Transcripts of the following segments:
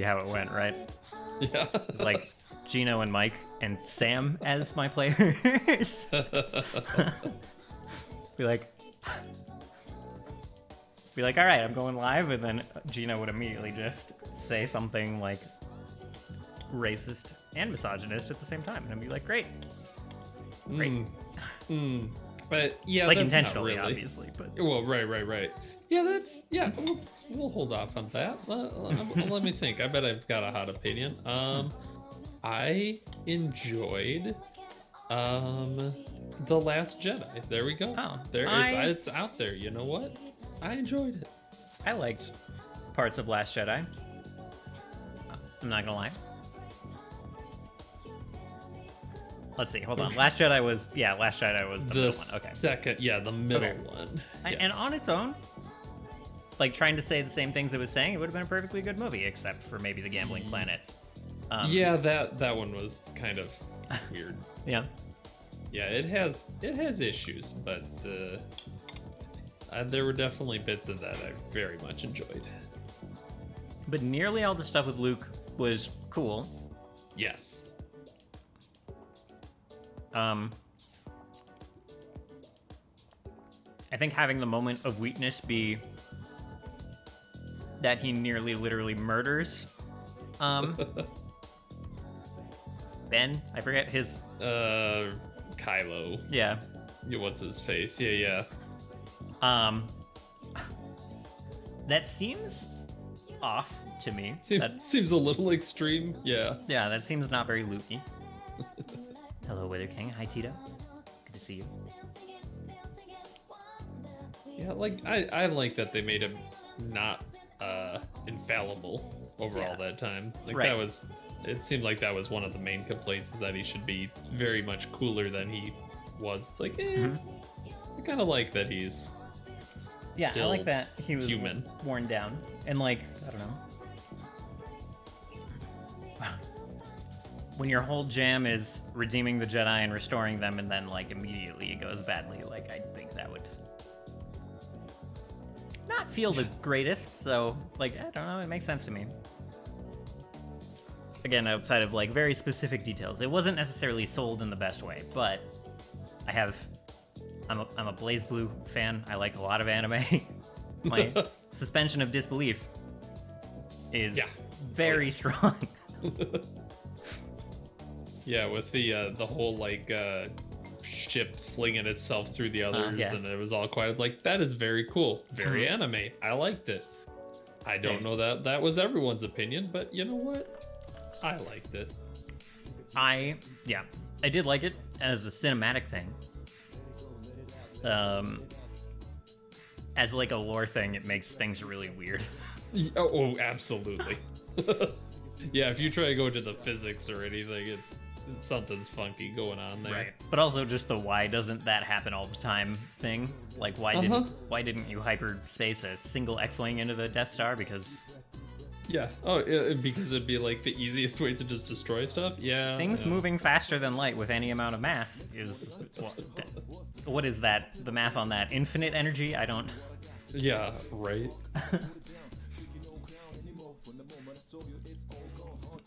how it went, right? Yeah. Like Gino and Mike and Sam as my players. Be like, all right, I'm going live, and then Gino would immediately just say something like racist and misogynist at the same time, and I'd be like, great. But yeah, like that's intentionally, not really. Obviously, but Well, right. Yeah. We'll hold off on that. Let me think. I bet I've got a hot opinion. I enjoyed The Last Jedi. There we go. Oh, it's out there. You know what? I enjoyed it. I liked parts of Last Jedi. I'm not gonna lie. Let's see. Hold on. Last Jedi was the middle one. Okay. Second, the middle one. Yes. And on its own, like trying to say the same things it was saying, it would have been a perfectly good movie, except for maybe the Gambling Planet. That one was kind of weird. Yeah. Yeah, it has issues, but there were definitely bits of that I very much enjoyed. But nearly all the stuff with Luke was cool. Yes. I think having the moment of weakness be that he nearly literally murders Ben. I forget his Kylo. Yeah. What's his face? Yeah. That seems off to me. Seems a little extreme. Yeah. Yeah, that seems not very Luke-y. Hello, Wither King. Hi, Tito. Good to see you. Yeah, like I like that they made him not infallible overall that time. Like right. It seemed like that was one of the main complaints, is that he should be very much cooler than he was. It's like, I kind of like that he's I like that he was human. Worn down. And like, I don't know. When your whole jam is redeeming the Jedi and restoring them, and then like immediately it goes badly, like I think that would not feel the greatest. So like, I don't know, it makes sense to me. Again, outside of like very specific details, it wasn't necessarily sold in the best way, but I'm a Blaze Blue fan. I like a lot of anime. My suspension of disbelief is very strong. Yeah, with the whole like ship flinging itself through the others, and it was all quiet. Like, that is very cool, very anime. I liked it. I don't know that was everyone's opinion, but you know what? I liked it. I did like it as a cinematic thing. As like a lore thing, it makes things really weird. Oh, absolutely. Yeah, if you try to go into the physics or anything, it's something's funky going on there. Right. But also just the why doesn't that happen all the time thing. Like, why didn't you hyperspace a single X-Wing into the Death Star? Because... Yeah. Because it'd be like the easiest way to just destroy stuff. Yeah. Things moving faster than light with any amount of mass is... what is that? The math on that? Infinite energy? I don't... Yeah, right.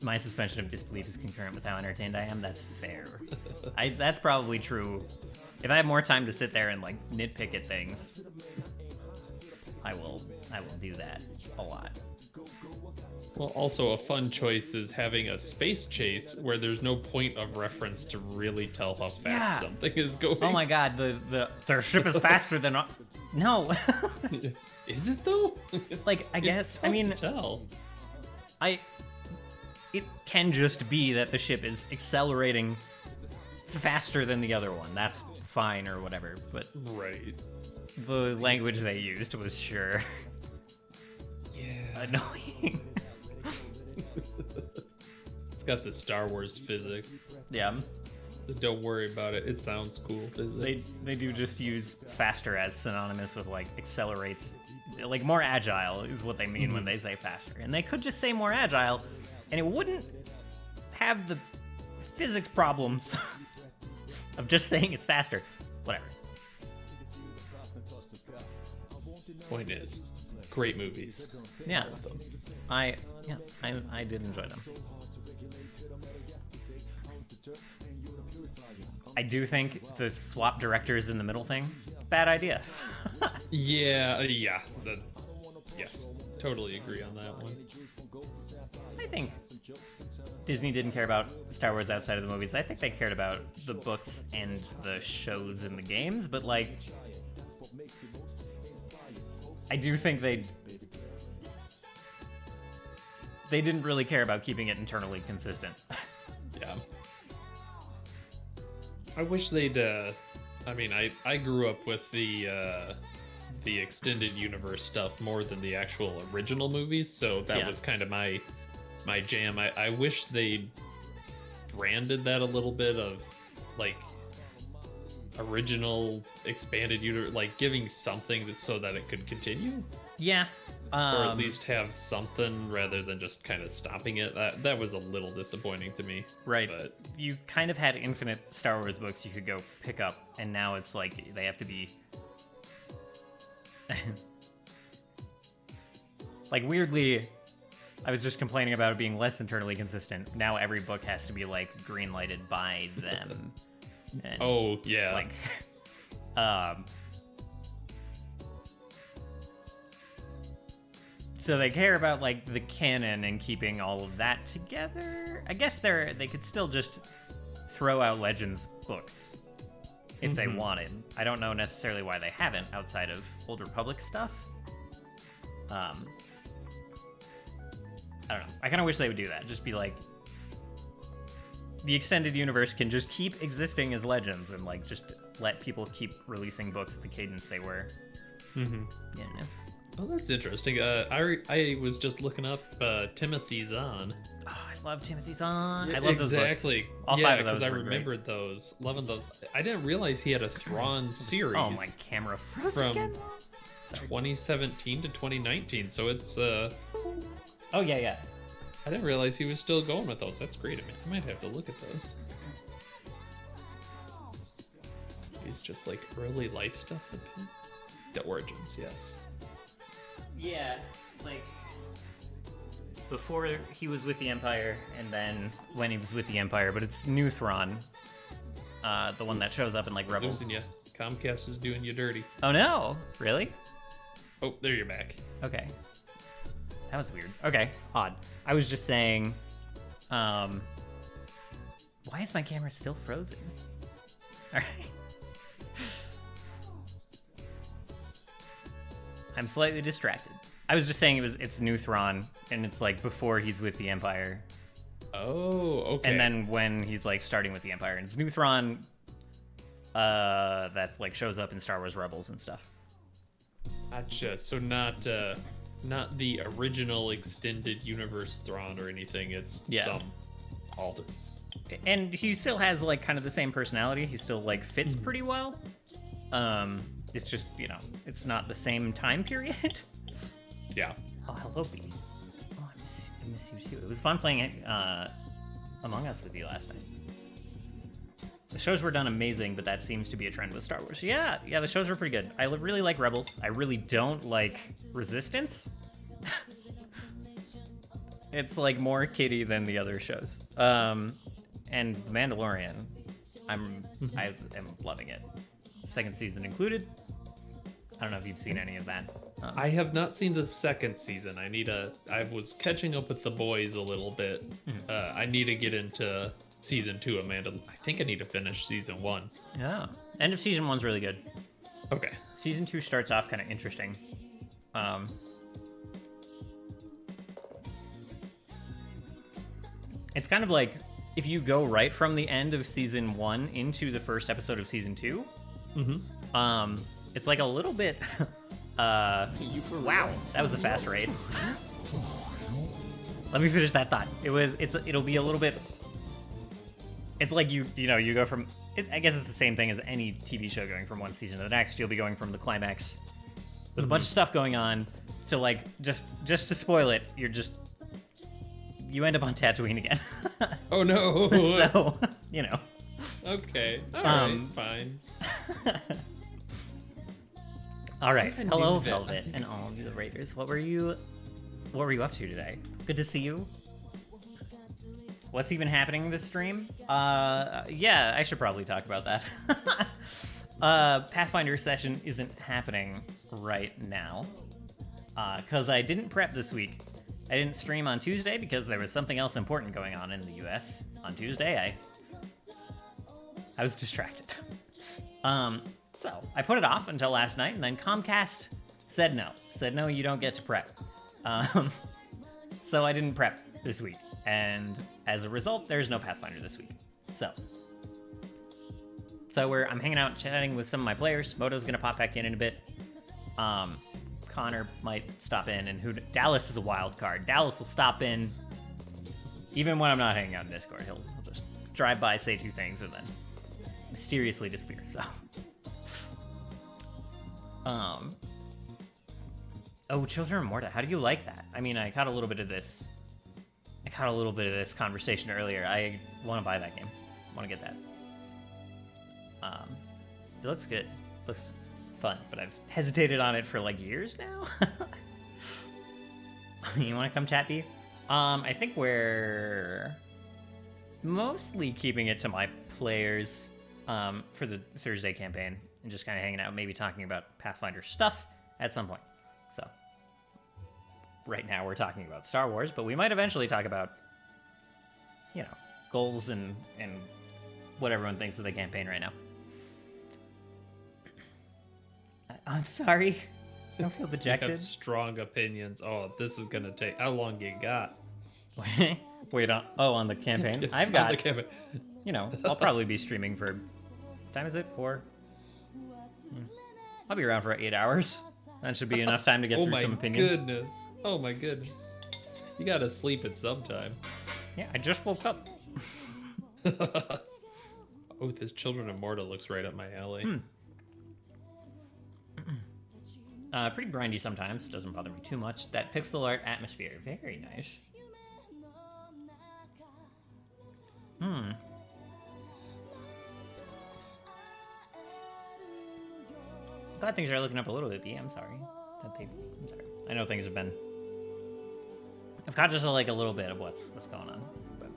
My suspension of disbelief is concurrent with how entertained I am. That's fair. That's probably true. If I have more time to sit there and like nitpick at things, I will do that a lot. Well, also a fun choice is having a space chase where there's no point of reference to really tell how fast something is going. Oh my god, their ship is faster than... No. Is it though? Like, I guess, I mean... Tell. It can just be that the ship is accelerating faster than the other one. That's fine or whatever, but... Right. The language they used was sure... Yeah. Annoying. It's got the Star Wars physics. Yeah. Don't worry about it. It sounds cool. They do just use faster as synonymous with like accelerates. Like more agile is what they mean when they say faster. And they could just say more agile and it wouldn't have the physics problems of just saying it's faster. Whatever. Point is, great movies. Yeah, I did enjoy them. I do think the swap directors in the middle thing, bad idea. Yes, totally agree on that one. I think Disney didn't care about Star Wars outside of the movies. I think they cared about the books and the shows and the games, but like, I do think they didn't really care about keeping it internally consistent. Yeah. I wish they'd. I mean, I grew up with the extended universe stuff more than the actual original movies, so that was kind of my jam. I wish they'd branded that a little bit of like original expanded universe, like giving something so that it could continue. Yeah. Or at least have something rather than just kind of stopping it. That was a little disappointing to me. Right. But you kind of had infinite Star Wars books you could go pick up, and now it's like they have to be like, weirdly, I was just complaining about it being less internally consistent. Now every book has to be like green lighted by them. And, oh yeah. Like so they care about like the canon and keeping all of that together. I guess they could still just throw out Legends books if they wanted. I don't know necessarily why they haven't outside of Old Republic stuff. I don't know. I kind of wish they would do that. Just be like, the extended universe can just keep existing as Legends and like just let people keep releasing books at the cadence they were. Mm-hmm. Yeah. No. Oh, that's interesting. I was just looking up Timothy Zahn. Oh, I love Timothy Zahn. I love those books. Exactly. All five of those I were remembered those. Loving those. I didn't realize he had a Thrawn series. Oh, my camera froze from again. 2017 to 2019. So it's Oh yeah. I didn't realize he was still going with those. That's great. I might have to look at those. He's just like early life stuff. The Origins, yes. Yeah, like before he was with the Empire, and then when he was with the Empire. But it's New Thrawn, the one that shows up in like Rebels. Losing you. Comcast is doing you dirty. Oh no! Really? Oh, there you're back. Okay. That was weird. Okay, odd. I was just saying, why is my camera still frozen? All right. I'm slightly distracted. I was just saying it's New Thrawn, and it's like before he's with the Empire. Oh, okay. And then when he's like starting with the Empire, and it's New Thrawn that like shows up in Star Wars Rebels and stuff. Gotcha. So not the original extended universe Thrawn or anything. It's some alter. And he still has like kind of the same personality. He still like fits pretty well. It's just, it's not the same time period. Yeah. Oh, hello, B. Oh, I miss you too. It was fun playing Among Us with you last night. The shows were done amazing, but that seems to be a trend with Star Wars. Yeah, the shows were pretty good. I really like Rebels. I really don't like Resistance. It's like more kiddie than the other shows. And The Mandalorian, I am loving it. Second season included. I don't know if you've seen any of that. I have not seen the second season. I was catching up with the boys a little bit. I need to get into season 2 of Mandalorian. I think I need to finish season 1. Yeah. End of season 1's really good. Okay. Season 2 starts off kind of interesting. It's kind of like if you go right from the end of season 1 into the first episode of season 2. It's like a little bit. Wow, that was a fast raid. Let me finish that thought. It'll be a little bit. It's like you go from. I guess it's the same thing as any TV show going from one season to the next. You'll be going from the climax with a bunch of stuff going on to like just to spoil it. You end up on Tatooine again. Oh no! So Okay. All right. Fine. All right. Even Hello, knew that. Velvet, and all of you the Raiders. What were you up to today? Good to see you. What's even happening this stream? Yeah, I should probably talk about that. Pathfinder session isn't happening right now. Because I didn't prep this week. I didn't stream on Tuesday because there was something else important going on in the US. On Tuesday, I was distracted. So I put it off until last night, and then Comcast said no. Said no, you don't get to prep. So I didn't prep this week, and as a result, there's no Pathfinder this week. So I'm hanging out, chatting with some of my players. Moto's gonna pop back in a bit. Connor might stop in, and Dallas is a wild card. Dallas will stop in even when I'm not hanging out in Discord. He'll just drive by, say two things, and then mysteriously disappear. So, oh, Children of Morta. How do you like that? I mean, I caught a little bit of this conversation earlier. I want to buy that game. I want to get that. It looks good. Looks fun, but I've hesitated on it for like years now. You want to come chat, B? I think we're mostly keeping it to my players for the Thursday campaign and just kind of hanging out, maybe talking about Pathfinder stuff at some point. So right now we're talking about Star Wars, but we might eventually talk about, you know, goals and what everyone thinks of the campaign right now. I'm sorry. I don't feel dejected. You have strong opinions. Oh, this is gonna take. How long you got? Wait on the campaign. I've got. On the campaign. You know, I'll probably be streaming for. What time is it? 4. I'll be around for 8 hours. That should be enough time to get through some opinions. Goodness. Oh my goodness. You gotta sleep at some time. Yeah, I just woke up. Oh, this Children of Morta looks right up my alley. Pretty grindy sometimes. Doesn't bother me too much. That pixel art atmosphere, very nice. Glad things are looking up a little bit, B. I'm sorry. I'm sorry. I know things have been. I've caught just like a little bit of what's going on. But...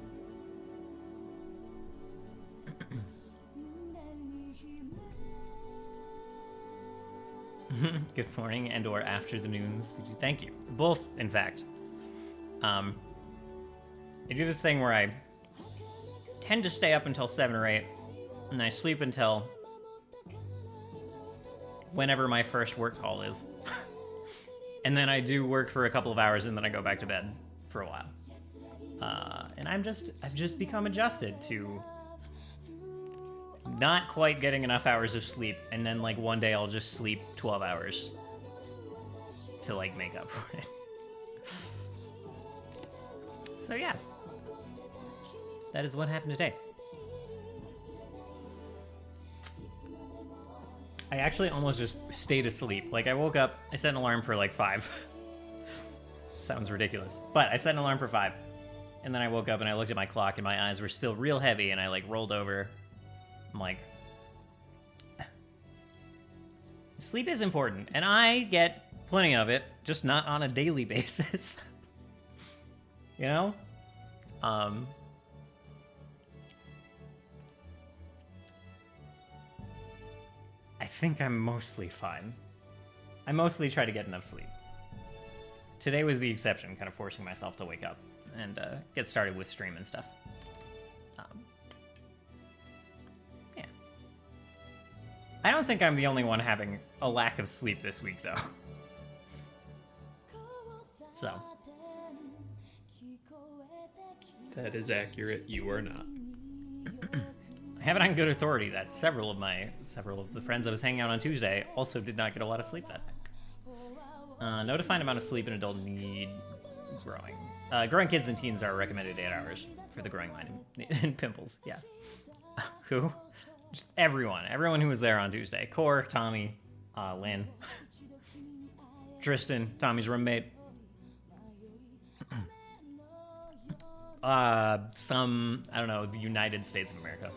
Good morning and or after the noons. Thank you. Both, in fact. I do this thing where I tend to stay up until 7 or 8, and I sleep until whenever my first work call is. And then I do work for a couple of hours, and then I go back to bed for a while. And I've just become adjusted to not quite getting enough hours of sleep, and then like one day I'll just sleep 12 hours to like make up for it. So yeah, that is what happened today. I actually almost just stayed asleep. Like I woke up, I set an alarm for like 5. Sounds ridiculous, but I set an alarm for 5, and then I woke up and I looked at my clock and my eyes were still real heavy, and I like rolled over. I'm like, sleep is important, and I get plenty of it, just not on a daily basis. You know? I think I'm mostly fine. I mostly try to get enough sleep. Today was the exception, kind of forcing myself to wake up and get started with stream and stuff. Yeah. I don't think I'm the only one having a lack of sleep this week, though. So. That is accurate. You are not. I have it on good authority that several of the friends I was hanging out on Tuesday also did not get a lot of sleep that night. No defined amount of sleep an adult need growing. Growing kids and teens are recommended 8 hours for the growing mind and pimples. Yeah. Who? Just everyone who was there on Tuesday. Core, Tommy, Lynn, Tristan, Tommy's roommate. The United States of America.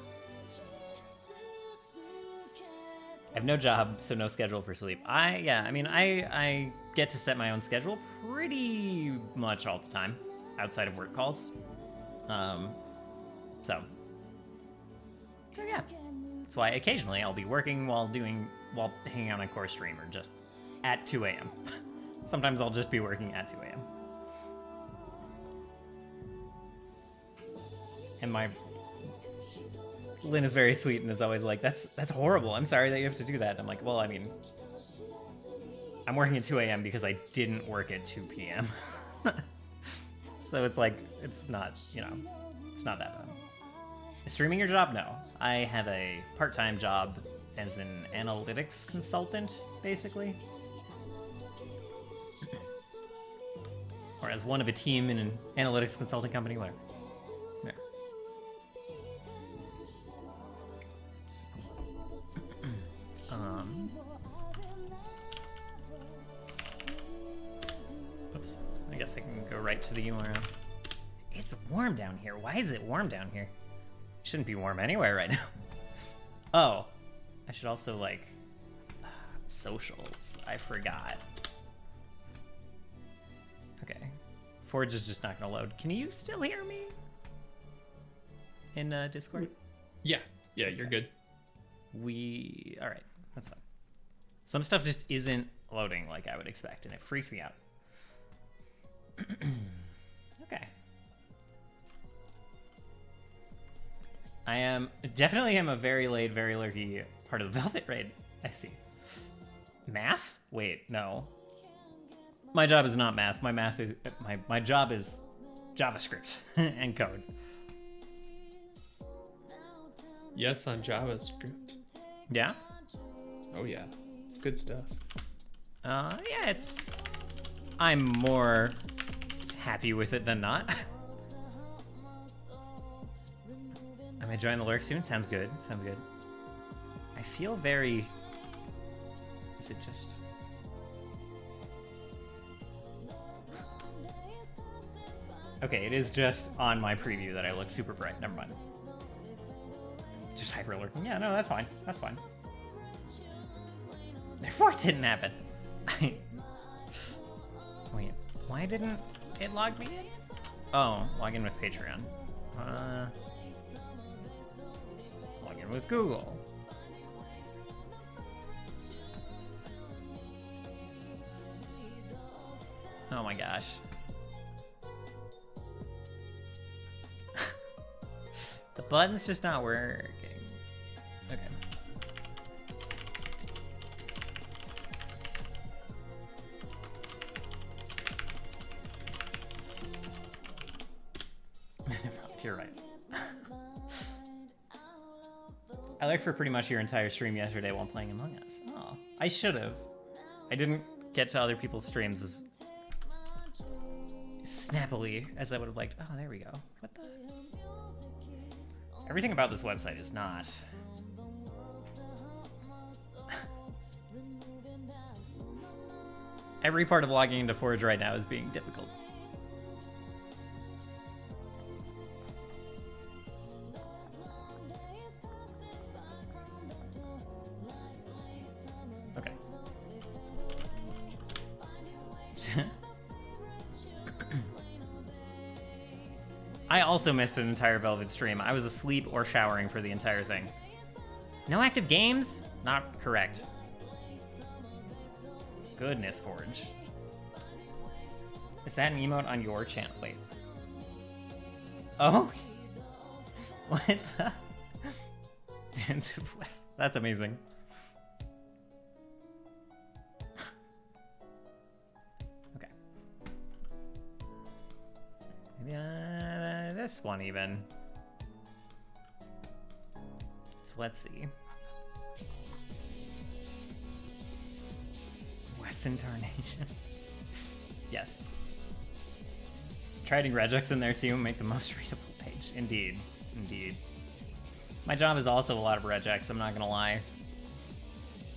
I have no job, so no schedule for sleep. I get to set my own schedule pretty much all the time, outside of work calls. So yeah. That's why occasionally I'll be working while hanging out on Core Stream, or just at 2 a.m. Sometimes I'll just be working at 2 a.m. And my Lynn is very sweet and is always like, that's horrible. I'm sorry that you have to do that. And I'm like, well, I mean, I'm working at 2 a.m. because I didn't work at 2 p.m. So it's like, it's not, it's not that bad. Is streaming your job? No. I have a part-time job as an analytics consultant, basically. Or as one of a team in an analytics consulting company, whatever. Yeah. Oops. I guess I can go right to the URL. It's warm down here. Why is it warm down here? It shouldn't be warm anywhere right now. Oh. I should also, like... socials. I forgot. Okay. Forge is just not gonna load. Can you still hear me? In Discord? Yeah. Yeah, you're good. Alright. That's fine. Some stuff just isn't loading like I would expect, and it freaked me out. Okay. I am definitely a very late, very lurky part of the Velvet Raid. I see. Math? Wait, no. My job is not math. My job is JavaScript and code. Yes, on JavaScript. Yeah? Oh yeah. It's good stuff. Yeah, I'm more happy with it than not. I might join the lurk soon. Sounds good. Sounds good. I feel very... Is it just... Okay, it is just on my preview that I look super bright. Never mind. Just hyper lurking. Yeah, no, that's fine. That's fine. Therefore, it didn't happen. Wait, why didn't it log me in? Oh, log in with Patreon. Log in with Google. Oh my gosh. The button's just not working. Okay. You're right. I lurked for pretty much your entire stream yesterday while playing Among Us. Oh, I should have. I didn't get to other people's streams as snappily as I would have liked. Oh, there we go. What the? Everything about this website is not. Every part of logging into Forge right now is being difficult. Okay. I also missed an entire Velvet stream. I was asleep or showering for the entire thing. No active games? Not correct. Goodness, Forge. Is that an emote on your channel? Wait. Oh? What the? Dance of West. That's amazing. Okay. Maybe this one even. So let's see. West Incarnation. Yes. Try adding Regex in there too, make the most readable page. Indeed. Indeed. My job is also a lot of Regex, I'm not gonna lie.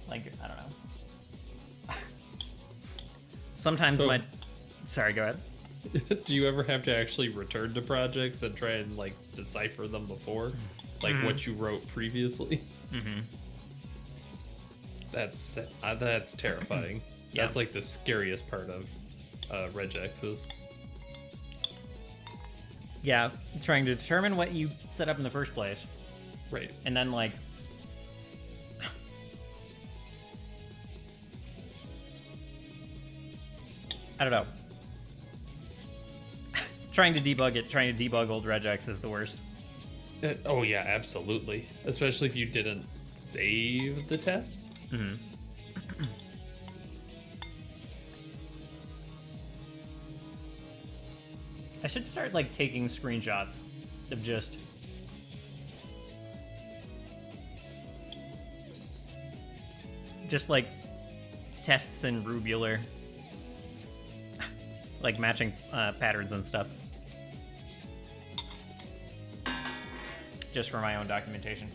Like, I don't know. Sometimes Sorry, go ahead. Do you ever have to actually return to projects and try and, like, decipher them before? Like what you wrote previously? That's terrifying. Yeah. That's like the scariest part of regexes. Yeah, trying to determine what you set up in the first place. Right. And then, like... I don't know. Trying to debug old regex is the worst. Oh yeah, absolutely. Especially if you didn't save the test. Mm-hmm. I should start, like, taking screenshots of just... like, tests in Rubular. Like, matching patterns and stuff. Just for my own documentation.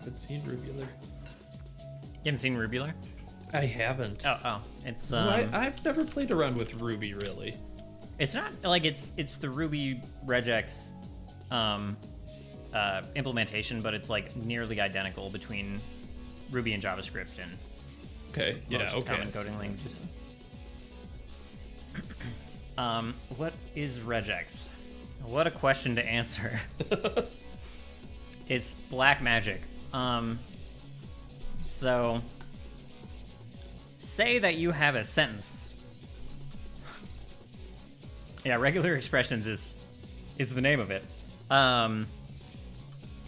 I've seen Rubular. You haven't seen Rubular? I haven't. Oh. It's, I've never played around with Ruby, really. It's not like it's the Ruby regex implementation, but it's like nearly identical between Ruby and JavaScript and Okay. Yeah. most Okay. common coding languages. What is regex? What a question to answer. It's black magic. So say that you have a sentence. Yeah, regular expressions is the name of it.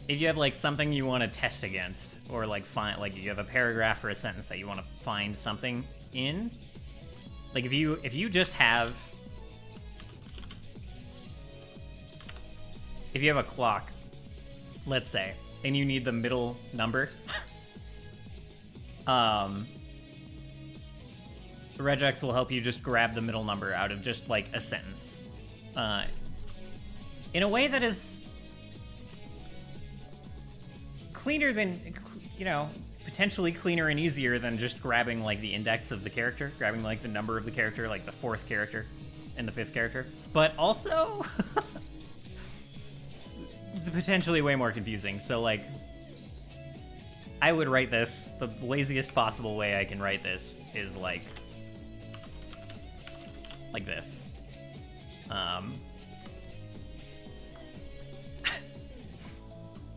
If you have like something you want to test against, or like find, like you have a paragraph or a sentence that you want to find something in, like if you just have, if you have a clock, let's say, and you need the middle number, regex will help you just grab the middle number out of just like a sentence, in a way that is cleaner than, potentially cleaner and easier than just grabbing like the index of the character, grabbing like the number of the character, like the 4th character and the 5th character. But also, it's potentially way more confusing. So like, I would write this, the laziest possible way I can write this is like this.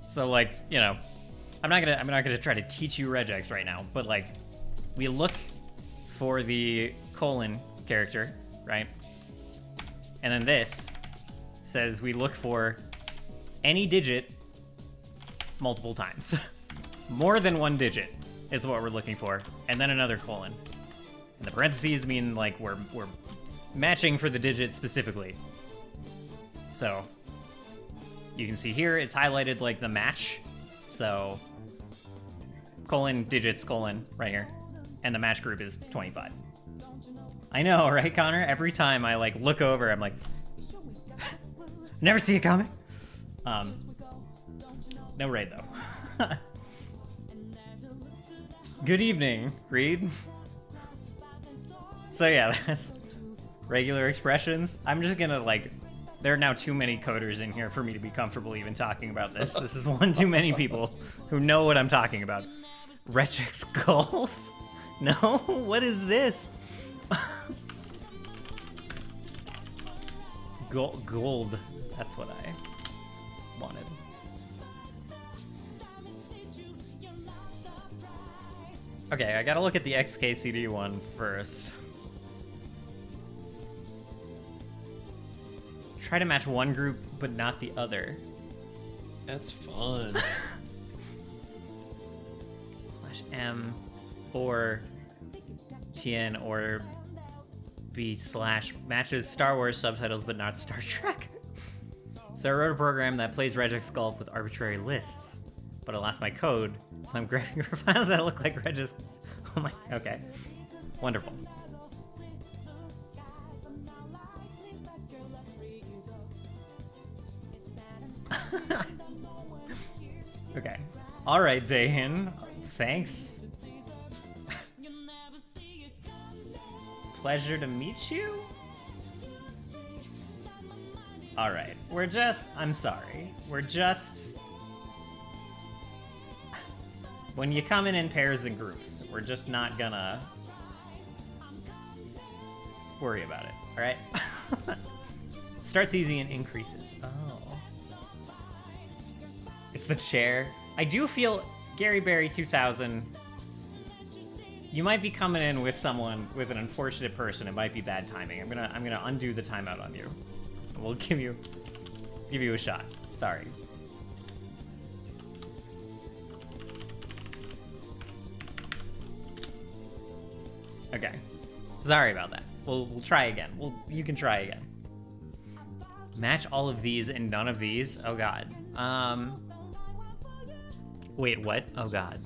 So like, I'm not gonna try to teach you regex right now, but like, we look for the colon character, right? And then this says we look for any digit multiple times. More than one digit is what we're looking for, and then another colon. And the parentheses mean like we're matching for the digit specifically. So you can see here it's highlighted like the match. So colon digits colon right here, and the match group is 25. I know, right, Connor? Every time I like look over, I'm like, never see it coming. No raid though. Good evening, Reed. So yeah, that's regular expressions. I'm just gonna like, there are now too many coders in here for me to be comfortable even talking about this. This is one too many people who know what I'm talking about. Regex Golf? No? What is this? Gold. That's what I wanted. Okay, I gotta look at the XKCD one first. Try to match one group, but not the other. That's fun. /M or TN or B/ matches Star Wars subtitles, but not Star Trek. So I wrote a program that plays regex golf with arbitrary lists, but I lost my code, so I'm grabbing for files that look like regex. Oh my, okay. Wonderful. Okay. All right, Dahin. Thanks. Pleasure to meet you. All right. I'm sorry. When you come in pairs and groups, we're just not gonna worry about it, all right? Starts easy and increases. Oh. It's the chair. I do feel, Gary Barry 2000, you might be coming in with someone, with an unfortunate person. It might be bad timing. I'm gonna undo the timeout on you. We'll give you a shot. Sorry. Okay. Sorry about that. We'll try again. You can try again. Match all of these and none of these? Oh god. Wait, what? Oh god.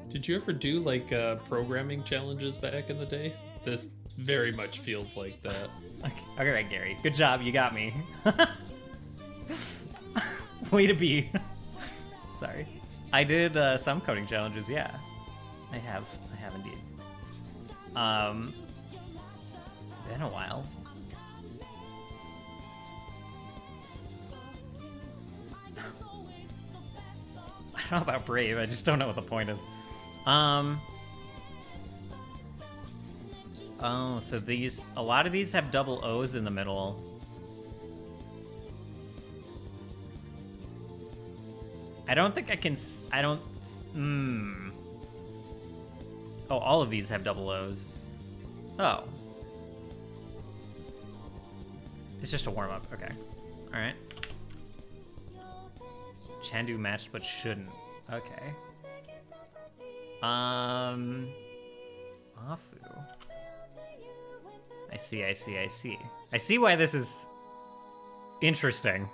Did you ever do like programming challenges back in the day? This very much feels like that. Okay, all right, Gary. Good job. You got me. Way to be. Sorry. I did some coding challenges, yeah. I have indeed. Been a while. I don't know about brave, I just don't know what the point is. Oh, so a lot of these have double O's in the middle. I don't think I can, Oh, all of these have double O's. Oh. It's just a warm-up, okay. Alright. Chandu matched but shouldn't. Okay. Afu. I see. I see why this is interesting.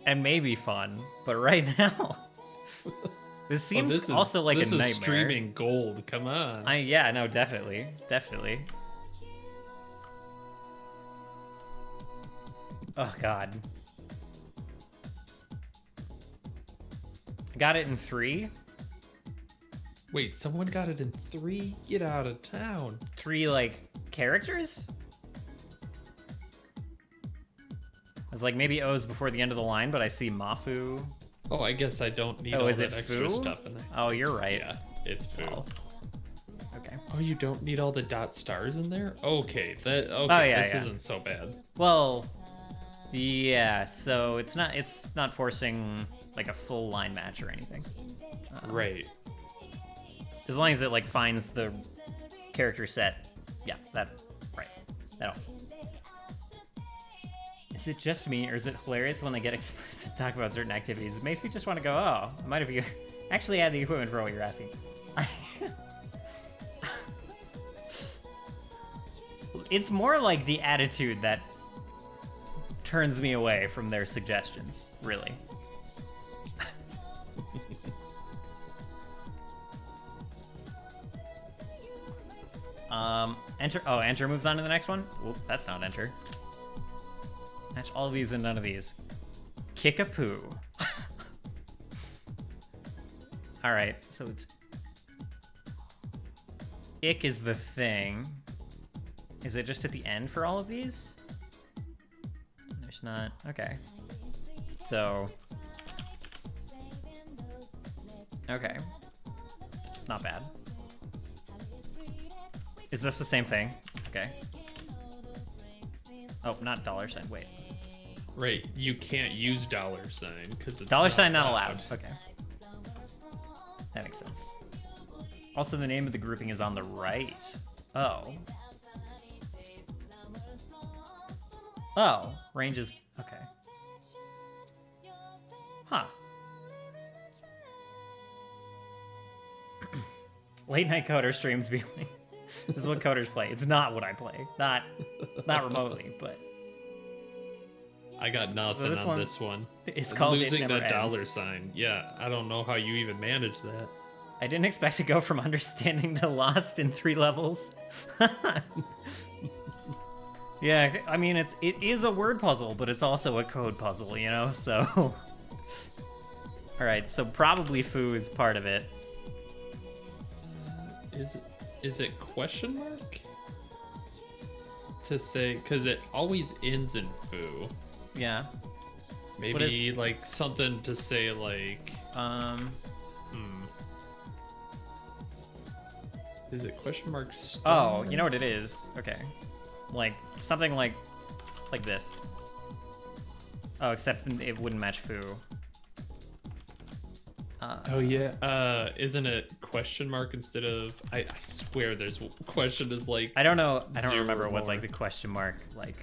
And maybe fun, but right now... This seems also like a nightmare. This is streaming gold, come on. Yeah, no, definitely. Oh, God. I got it in 3. Wait, someone got it in 3? Get out of town. 3, like, characters? I was like, maybe O's before the end of the line, but I see Mafu. Oh, I guess I don't need all that extra stuff in there. Oh, you're right. Yeah, it's Foo. Oh. Okay. Oh, you don't need all the dot stars in there? Okay, this isn't so bad. Well, yeah, so it's not forcing like a full line match or anything. Right. As long as it like finds the character set. Yeah, that helps. Is it just me, or is it hilarious when they get explicit and talk about certain activities? It makes me just want to go, oh, I might have actually had the equipment for what you're asking. It's more like the attitude that turns me away from their suggestions, really. Enter moves on to the next one? Oop, that's not enter. Match all of these and none of these. Kick a poo. Alright, so it's... Ick is the thing. Is it just at the end for all of these? There's not... Okay. So... Okay. Not bad. Is this the same thing? Okay. Oh, not $, wait. Right, you can't use $, because it's $, not allowed. Okay. That makes sense. Also, the name of the grouping is on the right. Oh. Oh, range is... Okay. Huh. Late night coder streams be like... This is what coders play. It's not what I play. Not remotely, but... I got nothing on this one. It's called losing the Ends. $. Yeah, I don't know how you even manage that. I didn't expect to go from understanding to lost in 3 levels. Yeah, I mean, it is a word puzzle, but it's also a code puzzle, you know? So... Alright, so probably foo is part of it. Is it question mark? To say, because it always ends in foo. Yeah. Maybe like something to say like Is it question mark star? Oh, you know what it is? Okay. Like something like this. Oh, except it wouldn't match foo. Oh yeah. Isn't it question mark instead of I swear there's question is like I don't know. I don't zero remember or what more. like the question mark like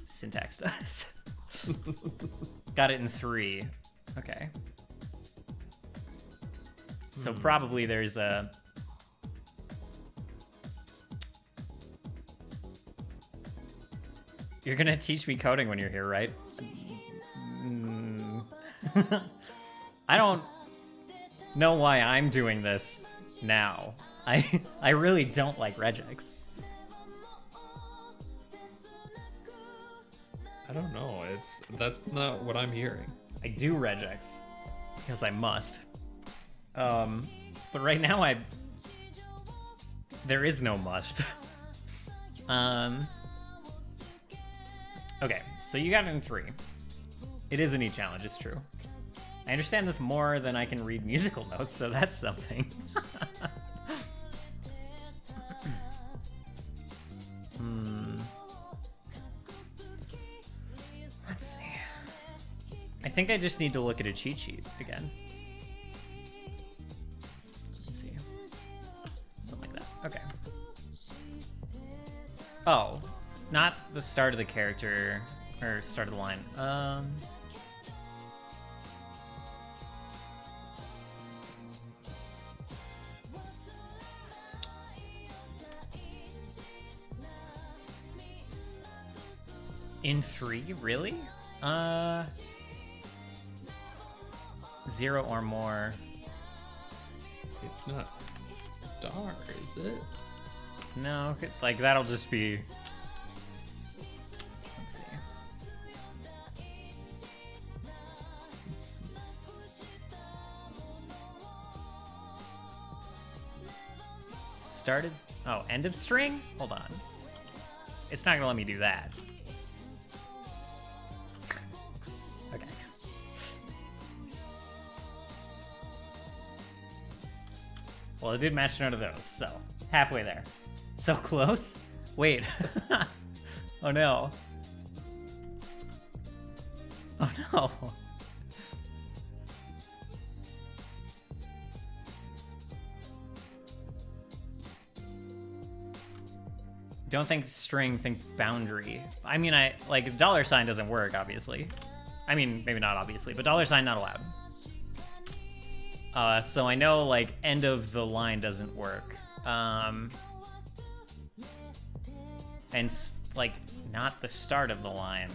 syntax does. Got it in 3. Okay. So probably there's a You're gonna teach me coding when you're here, right? I don't know why I'm doing this now. I really don't like regex. I don't know. That's not what I'm hearing. I do regex because I must. But right now there is no must. Okay, so you got it in 3. It is a neat challenge, it's true. I understand this more than I can read musical notes, so that's something. Let's see. I think I just need to look at a cheat sheet again. Let's see. Something like that. Okay. Oh, not the start of the character or start of the line. In 3, really? 0 or more. It's not star, is it? No, like that'll just be. Let's see. Started. Oh, end of string? Hold on. It's not gonna let me do that. Okay. Well, it did match none of those, so halfway there. So close? Wait. Oh no. Oh no. Don't think string, think boundary. I mean, like $sign doesn't work, obviously. I mean, maybe not obviously, but $sign not allowed. So I know like end of the line doesn't work. And like not the start of the line.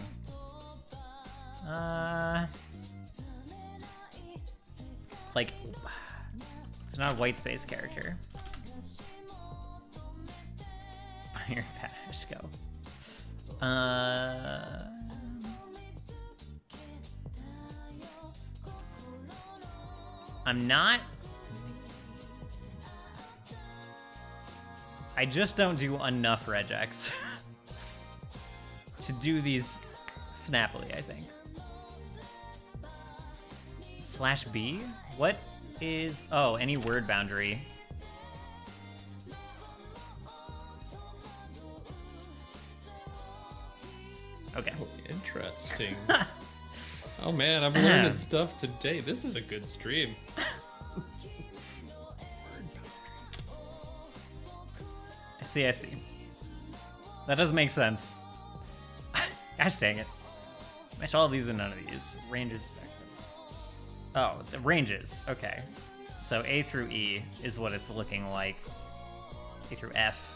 Like it's not a white space character. Here, just go. I'm not. I just don't do enough regex to do these snappily, I think. /B? What is... Oh, any word boundary. Okay. Oh, interesting. Oh man, I'm learning stuff today. This is a good stream. I see. That does make sense. Gosh dang it. Match all of these and none of these. Ranges, vectors. Oh, the ranges. Okay. So A through E is what it's looking like. A through F.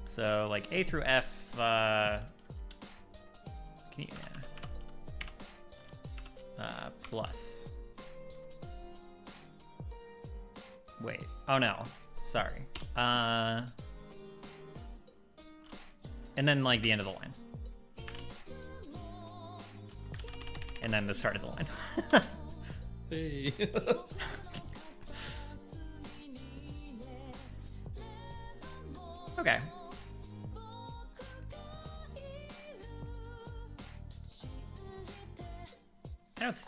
So like A through F, can you, plus. Wait, oh no, sorry. And then like the end of the line. And then the start of the line. Hey. Okay.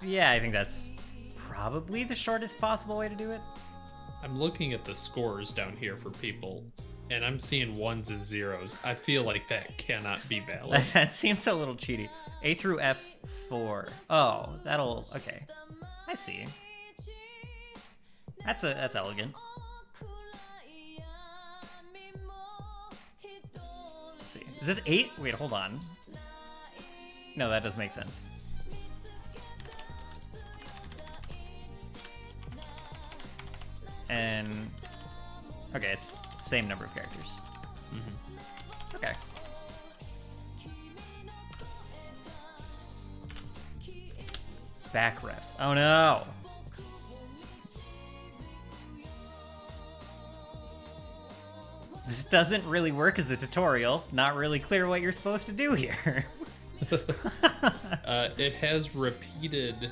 Yeah, I think that's probably the shortest possible way to do it. I'm looking at the scores down here for people, and I'm seeing 1s and 0s. I feel like that cannot be valid. That seems a little cheaty. A through F4. Oh, that'll... Okay. I see. That's elegant. Let's see. Is this 8? Wait, hold on. No, that does make sense. And okay, it's same number of characters. Mm-hmm. Okay. Back refs. Oh no. This doesn't really work as a tutorial. Not really clear what you're supposed to do here. It has repeated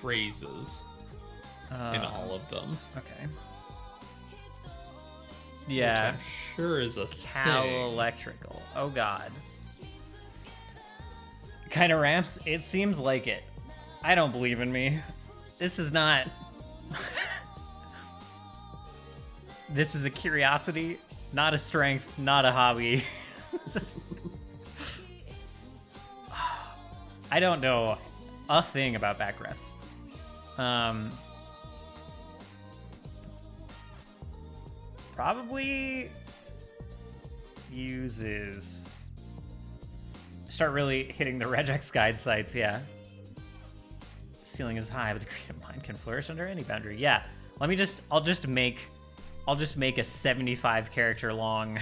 phrases in all of them. Okay. Yeah. Which I'm sure is a Cal thing. electrical. Oh god. Kind of ramps? It seems like it. I don't believe in me. This is not... This is a curiosity, not a strength, not a hobby. I don't know a thing about back refs. Probably uses... Start really hitting the Regex guide sites, yeah. Ceiling is high, but the creative mind can flourish under any boundary. Yeah, I'll just make a 75 character long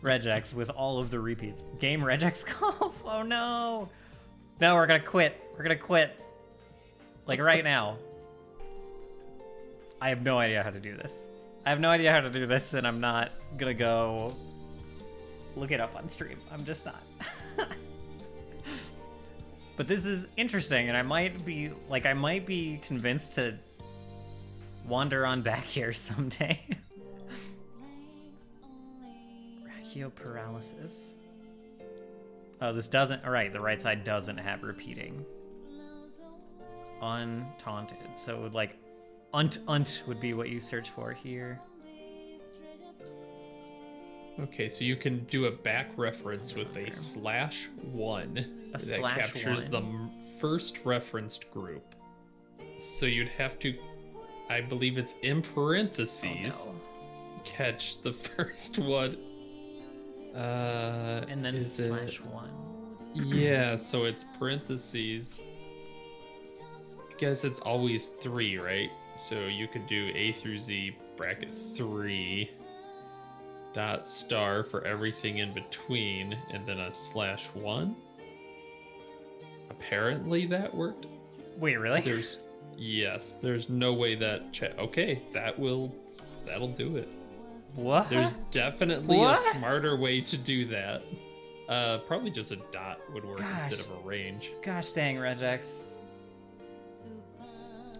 Regex with all of the repeats. Game Regex Golf. Oh no. No, we're gonna quit. We're gonna quit. Like right now. I have no idea how to do this. And I'm not gonna go look it up on stream. I'm just not. But this is interesting, and I might be convinced to wander on back here someday. Brachioparalysis. Oh, this doesn't... Alright, the right side doesn't have repeating. Untaunted. So it would like... Unt would be what you search for here. Okay, so you can do a back reference with a /1 that captures the first referenced group. So you'd have to, I believe it's in parentheses, catch the first one. And then /1. Yeah, so it's parentheses. I guess it's always 3, right? So you could do A through Z bracket 3. .* for everything in between, and then a /1. Apparently that worked. Wait, really? There's no way that okay, that'll do it. What? There's definitely a smarter way to do that. Probably just a dot would work instead of a range. Gosh dang, Regex.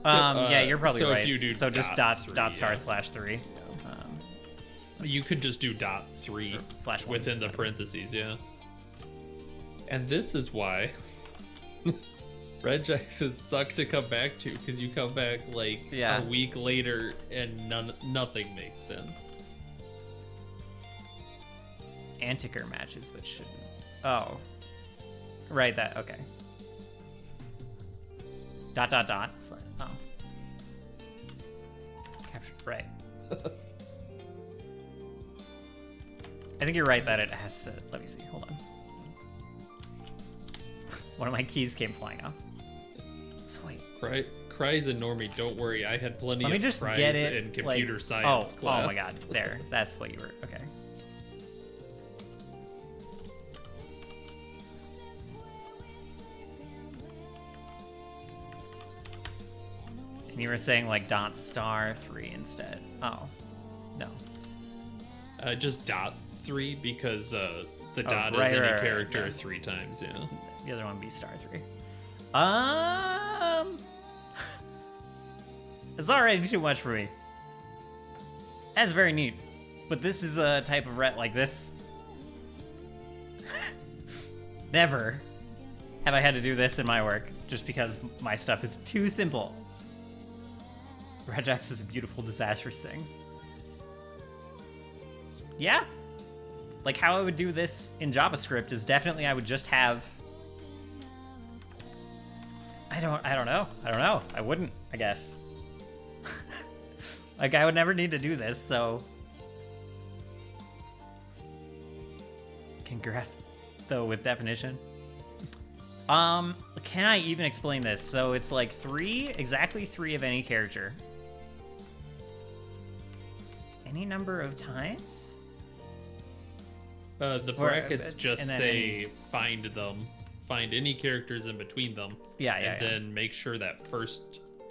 Yeah, you're probably so right. If you do so just dot /3. You could just do .3 /1 within the parentheses, yeah. And this is why Regexes suck to come back to, because you come back like a week later and nothing makes sense. Antiker matches, which shouldn't. Oh, right. That okay. .. Oh, capture right. I think you're right that it has to... Let me see. Hold on. One of my keys came flying off. So wait. Cries and Normie, don't worry. I had plenty Let me of just cries get it, in computer science class. Oh my god. There. That's what you were... Okay. And you were saying like .*3 instead. Oh. No. Just .3 because the dot is any character 3 times, yeah. The other one be *3. It's already too much for me. That's very neat. But this is a type of like this. Never. have I had to do this in my work just because my stuff is too simple. Regex is a beautiful, disastrous thing. Yeah. Like, how I would do this in JavaScript is definitely I would just have... I don't know. I wouldn't, I guess. Like, I would never need to do this, so... Congrats, though, with definition. Can I even explain this? So it's like exactly three of any character. Any number of times? The brackets just say find them. Find any characters in between them. And then make sure that first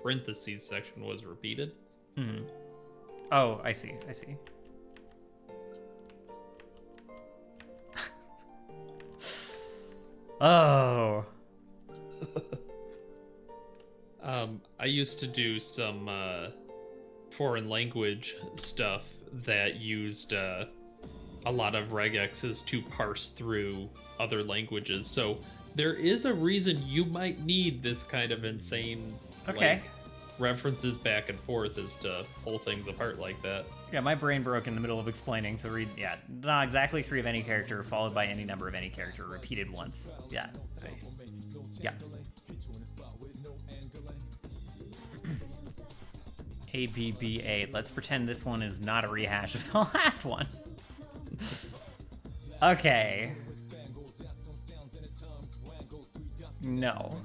parentheses section was repeated. Mm-hmm. Oh, I see. Oh. I used to do some foreign language stuff that used a lot of regexes to parse through other languages. So there is a reason you might need this kind of insane references back and forth as to pull things apart like that. Yeah, my brain broke in the middle of explaining, so read, not exactly three of any character, followed by any number of any character, repeated once. Yeah. Yeah. ABBA. Let's pretend this one is not a rehash of the last one. Okay. No.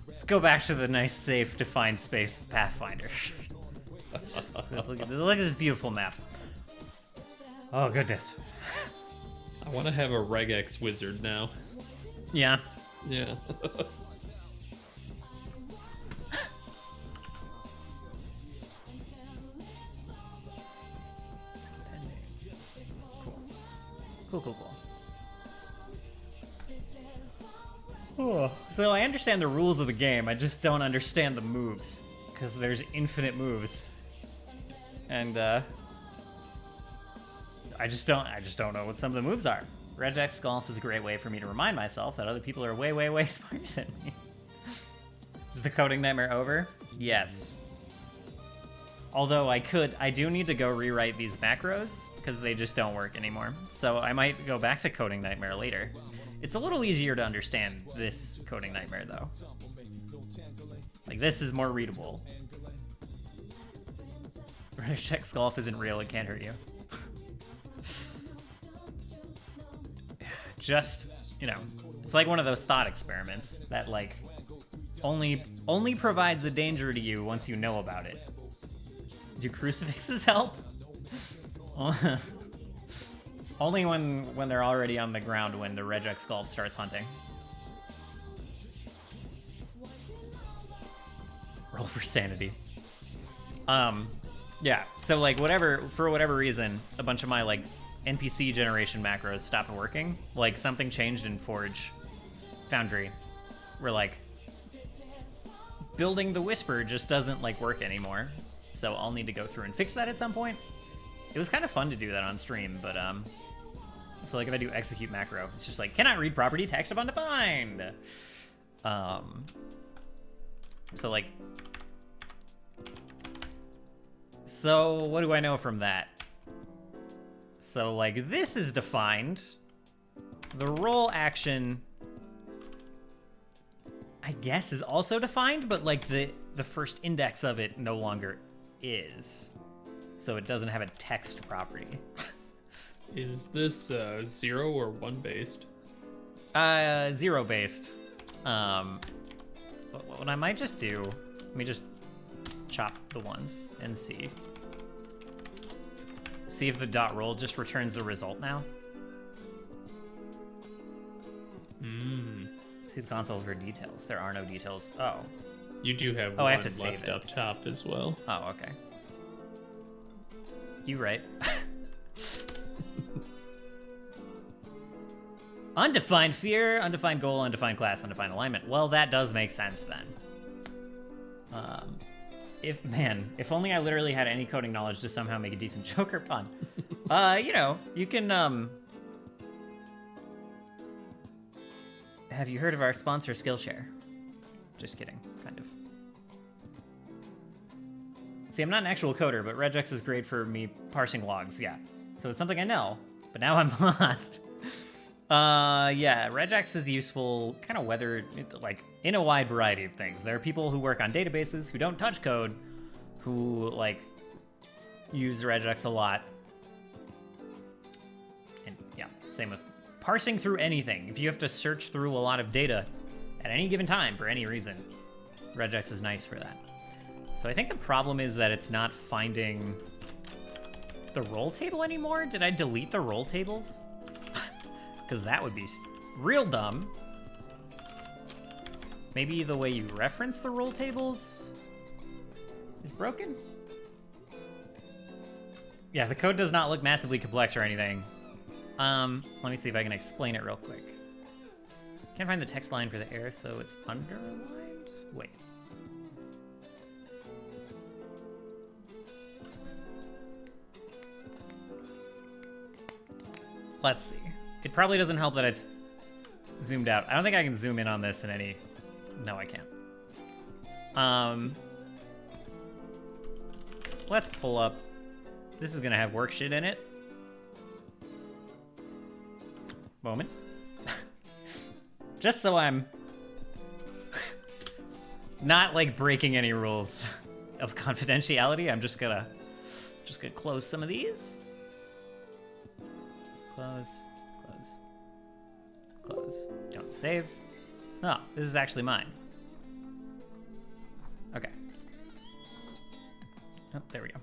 Let's go back to the nice, safe, defined space of Pathfinder. Look at this beautiful map. Oh, goodness. I want to have a regex wizard now. Yeah. Yeah. Cool. Oh. So I understand the rules of the game, I just don't understand the moves. Because there's infinite moves. And, I just don't know what some of the moves are. Regex Golf is a great way for me to remind myself that other people are way, way, way smarter than me. Is the coding nightmare over? Yes. Although I do need to go rewrite these macros, because they just don't work anymore. So I might go back to coding nightmare later. It's a little easier to understand this coding nightmare, though. Like, this is more readable. Regex Golf isn't real, it can't hurt you. Just, it's like one of those thought experiments that, like, only provides a danger to you once you know about it. Do crucifixes help? Only when they're already on the ground when the Regex Golf starts hunting. Roll for sanity. Yeah, so like for whatever reason, a bunch of my like NPC generation macros stopped working. Like something changed in Forge Foundry where like building the Whisper just doesn't like work anymore. So I'll need to go through and fix that at some point. It was kind of fun to do that on stream, but so like if I do execute macro, it's just like cannot read property text of undefined. So like so what do I know from that? So like this is defined. The roll action I guess is also defined, but like the first index of it no longer is. So it doesn't have a text property. Is this 0 or 1 based? 0 based. What I might just do, let me just chop the ones and see. See if the dot roll just returns the result now. See the console for details. There are no details. Oh. You do have I one have to save left it up top as well. Oh, okay. You right. Undefined fear, undefined goal, undefined class, undefined alignment. Well, that does make sense then. If only I literally had any coding knowledge to somehow make a decent Joker pun. You can Have you heard of our sponsor, Skillshare? Just kidding, kind of. See, I'm not an actual coder, but Regex is great for me parsing logs, yeah. So it's something I know, but now I'm lost. Yeah, Regex is useful kind of whether, like, in a wide variety of things. There are people who work on databases who don't touch code, who, like, use Regex a lot. And, yeah, same with parsing through anything. If you have to search through a lot of data at any given time for any reason, Regex is nice for that. So I think the problem is that it's not finding the roll table anymore. Did I delete the roll tables? Because that would be real dumb. Maybe the way you reference the roll tables is broken? Yeah, the code does not look massively complex or anything. Let me see if I can explain it real quick. Can't find the text line for the error, so it's underlined? Wait. Let's see. It probably doesn't help that it's zoomed out. I don't think I can zoom in on this in any... No, I can't. Let's pull up... This is gonna have work shit in it. Moment. Just so I'm not, like, breaking any rules of confidentiality, I'm just gonna close some of these. Close, close, close. Don't save. Oh, this is actually mine. Okay. Oh, there we go.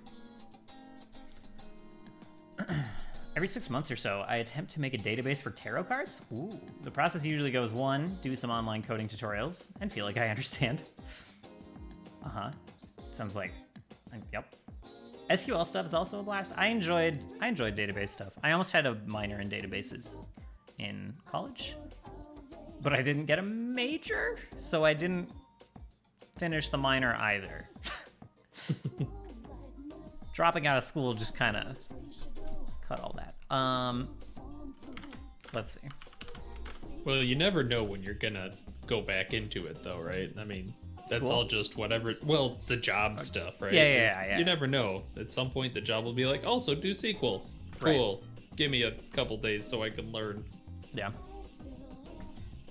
Every 6 months or so, I attempt to make a database for tarot cards. Ooh. The process usually goes 1, do some online coding tutorials, and feel like I understand. Uh-huh. Sounds like, yep. SQL stuff is also a blast. I enjoyed database stuff. I almost had a minor in databases in college, but I didn't get a major, so I didn't finish the minor either. Dropping out of school just kind of cut all that. Let's see. Well, you never know when you're gonna go back into it, though, right? I mean, that's School? all just whatever. Well, the job stuff, right? Yeah. You never know. At some point, the job will be like, also do SQL. Cool. Right. Give me a couple days so I can learn. Yeah.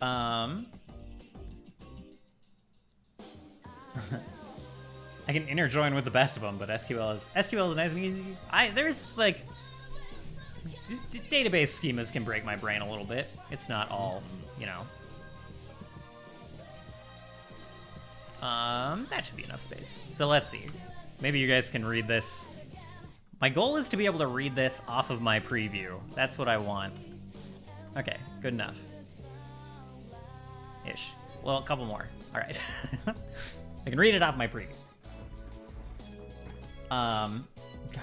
I can interjoin with the best of them, but SQL is nice and easy. There's like database schemas can break my brain a little bit. It's not all, you know. That should be enough space. So let's see. Maybe you guys can read this. My goal is to be able to read this off of my preview. That's what I want. Okay, good enough. Ish. Well, a couple more. All right. I can read it off my preview.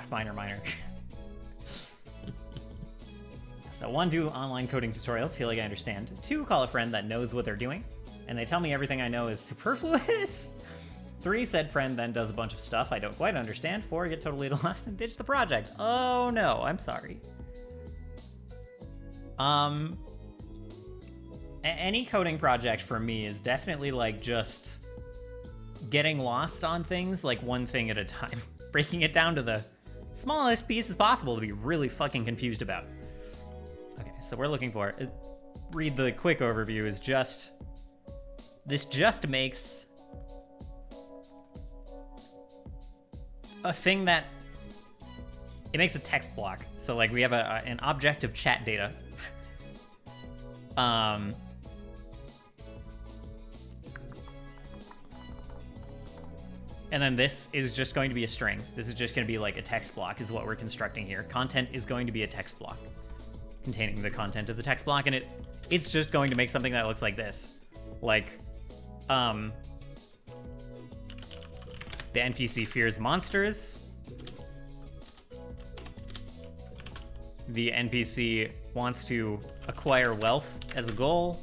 Minor. So 1, do online coding tutorials, feel like I understand. 2, call a friend that knows what they're doing, and they tell me everything I know is superfluous. 3, said friend then does a bunch of stuff I don't quite understand. 4, get totally lost and ditch the project. Oh no, I'm sorry. Any coding project for me is definitely like just getting lost on things, like one thing at a time. Breaking it down to the smallest pieces possible to be really fucking confused about. Okay, so we're looking for, read the quick overview, is just, this just makes a thing that, it makes a text block. So like we have an object of chat data. And then this is just going to be a string. This is just going to be like a text block is what we're constructing here. Content is going to be a text block containing the content of the text block, and it's just going to make something that looks like this. Like, the NPC fears monsters. The NPC wants to acquire wealth as a goal.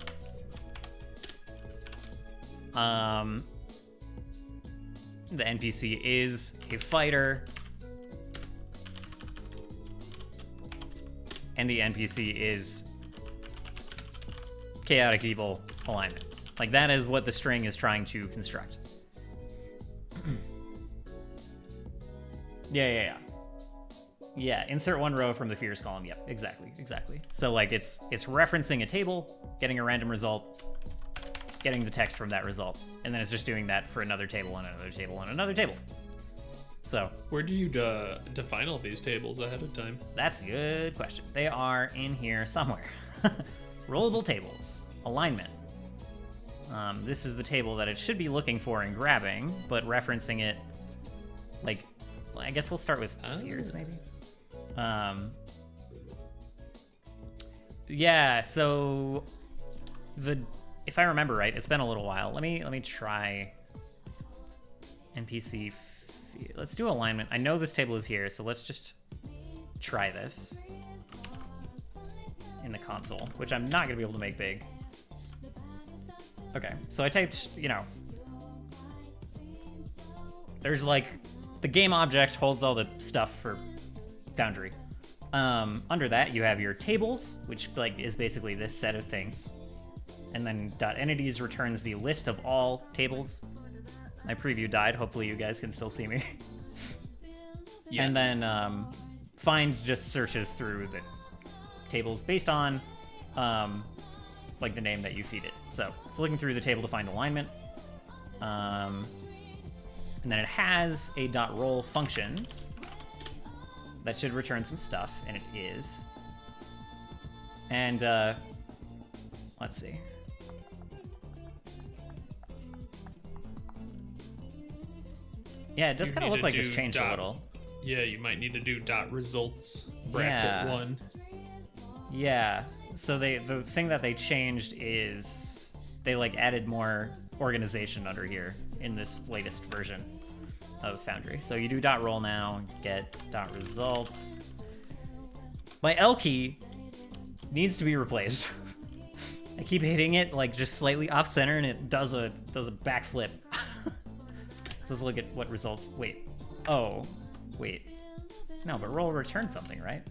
The NPC is a fighter. And the NPC is chaotic evil alignment. Like, that is what the string is trying to construct. Yeah, insert one row from the fears column. Yep, exactly. So, like, it's referencing a table, getting a random result, getting the text from that result, and then it's just doing that for another table and another table and another table. So, where do you define all these tables ahead of time? That's a good question. They are in here somewhere. Rollable tables, alignment. This is the table that it should be looking for and grabbing, but referencing it, like, I guess we'll start with fears, maybe. Yeah, so if I remember right, it's been a little while. Let me try NPC. Let's do alignment. I know this table is here, so let's just try this in the console, which I'm not gonna be able to make big. Okay, so I typed, there's like, the game object holds all the stuff for Foundry. Under that, you have your tables, which like is basically this set of things. And then .entities returns the list of all tables. My preview died. Hopefully you guys can still see me. Yes. And then find just searches through the tables based on like the name that you feed it. So it's looking through the table to find alignment. And then it has a .roll function that should return some stuff, and it is. And let's see. Yeah, it does kind of look like this changed a little. Yeah, you might need to do .results bracket 1. Yeah. So the thing that they changed is they like added more organization under here in this latest version of Foundry. So you do .roll now, get .results. My L key needs to be replaced. I keep hitting it like just slightly off center, and it does a backflip. Let's look at what results. Wait. Oh, wait. No, but roll return something, right?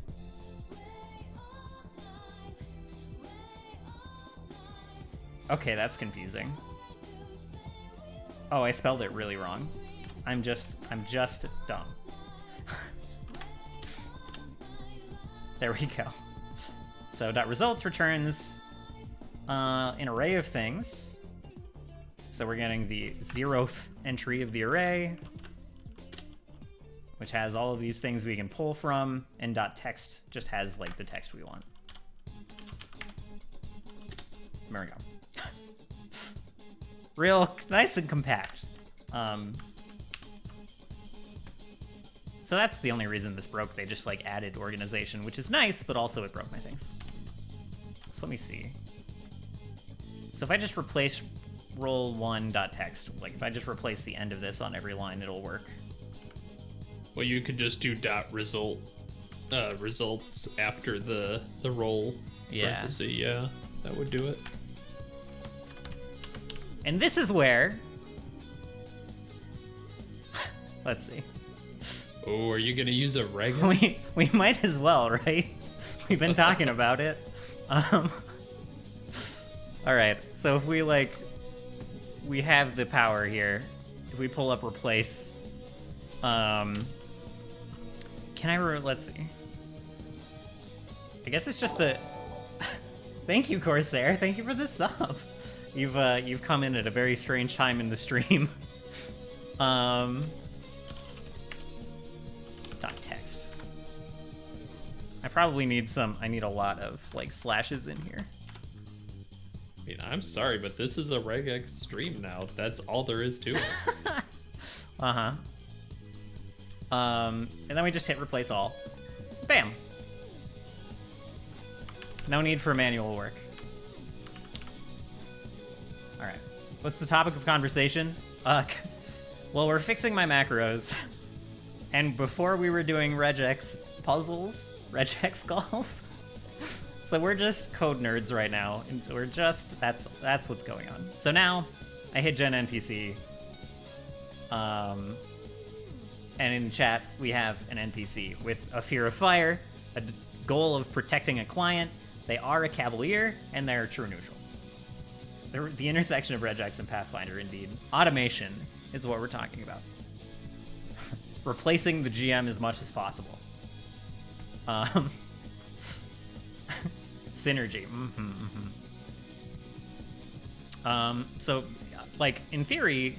Okay, that's confusing. Oh, I spelled it really wrong. I'm just dumb. There we go. So .results returns an array of things. So we're getting the 0th entry of the array, which has all of these things we can pull from, and .text just has like the text we want. There we go. Real nice and compact. So that's the only reason this broke. They just like added organization, which is nice, but also it broke my things. So let me see. So if I just replace roll1.text, like if I just replace the end of this on every line, it'll work. Well, you could just do results after the roll. Yeah. Yeah, that would do it. And this is where, let's see. Oh, are you gonna use a Regex? We might as well, right? We've been talking about it. All right, so if we have the power here. If we pull up replace, can let's see. I guess it's just the. Thank you, Corsair. Thank you for the sub. You've come in at a very strange time in the stream. .text. I probably need I need a lot of like slashes in here. I mean, I'm sorry, but this is a Regex stream now. That's all there is to it. Uh-huh. And then we just hit replace all. Bam. No need for manual work. All right. What's the topic of conversation? Well, we're fixing my macros. And before we were doing Regex puzzles, Regex golf. So we're just code nerds right now. And we're just, that's what's going on. So now I hit Gen NPC. And in chat, we have an NPC with a fear of fire, a goal of protecting a client. They are a cavalier, and they're true neutral. The intersection of Regex and Pathfinder, indeed. Automation is what we're talking about. Replacing the GM as much as possible. Synergy. So, like, in theory,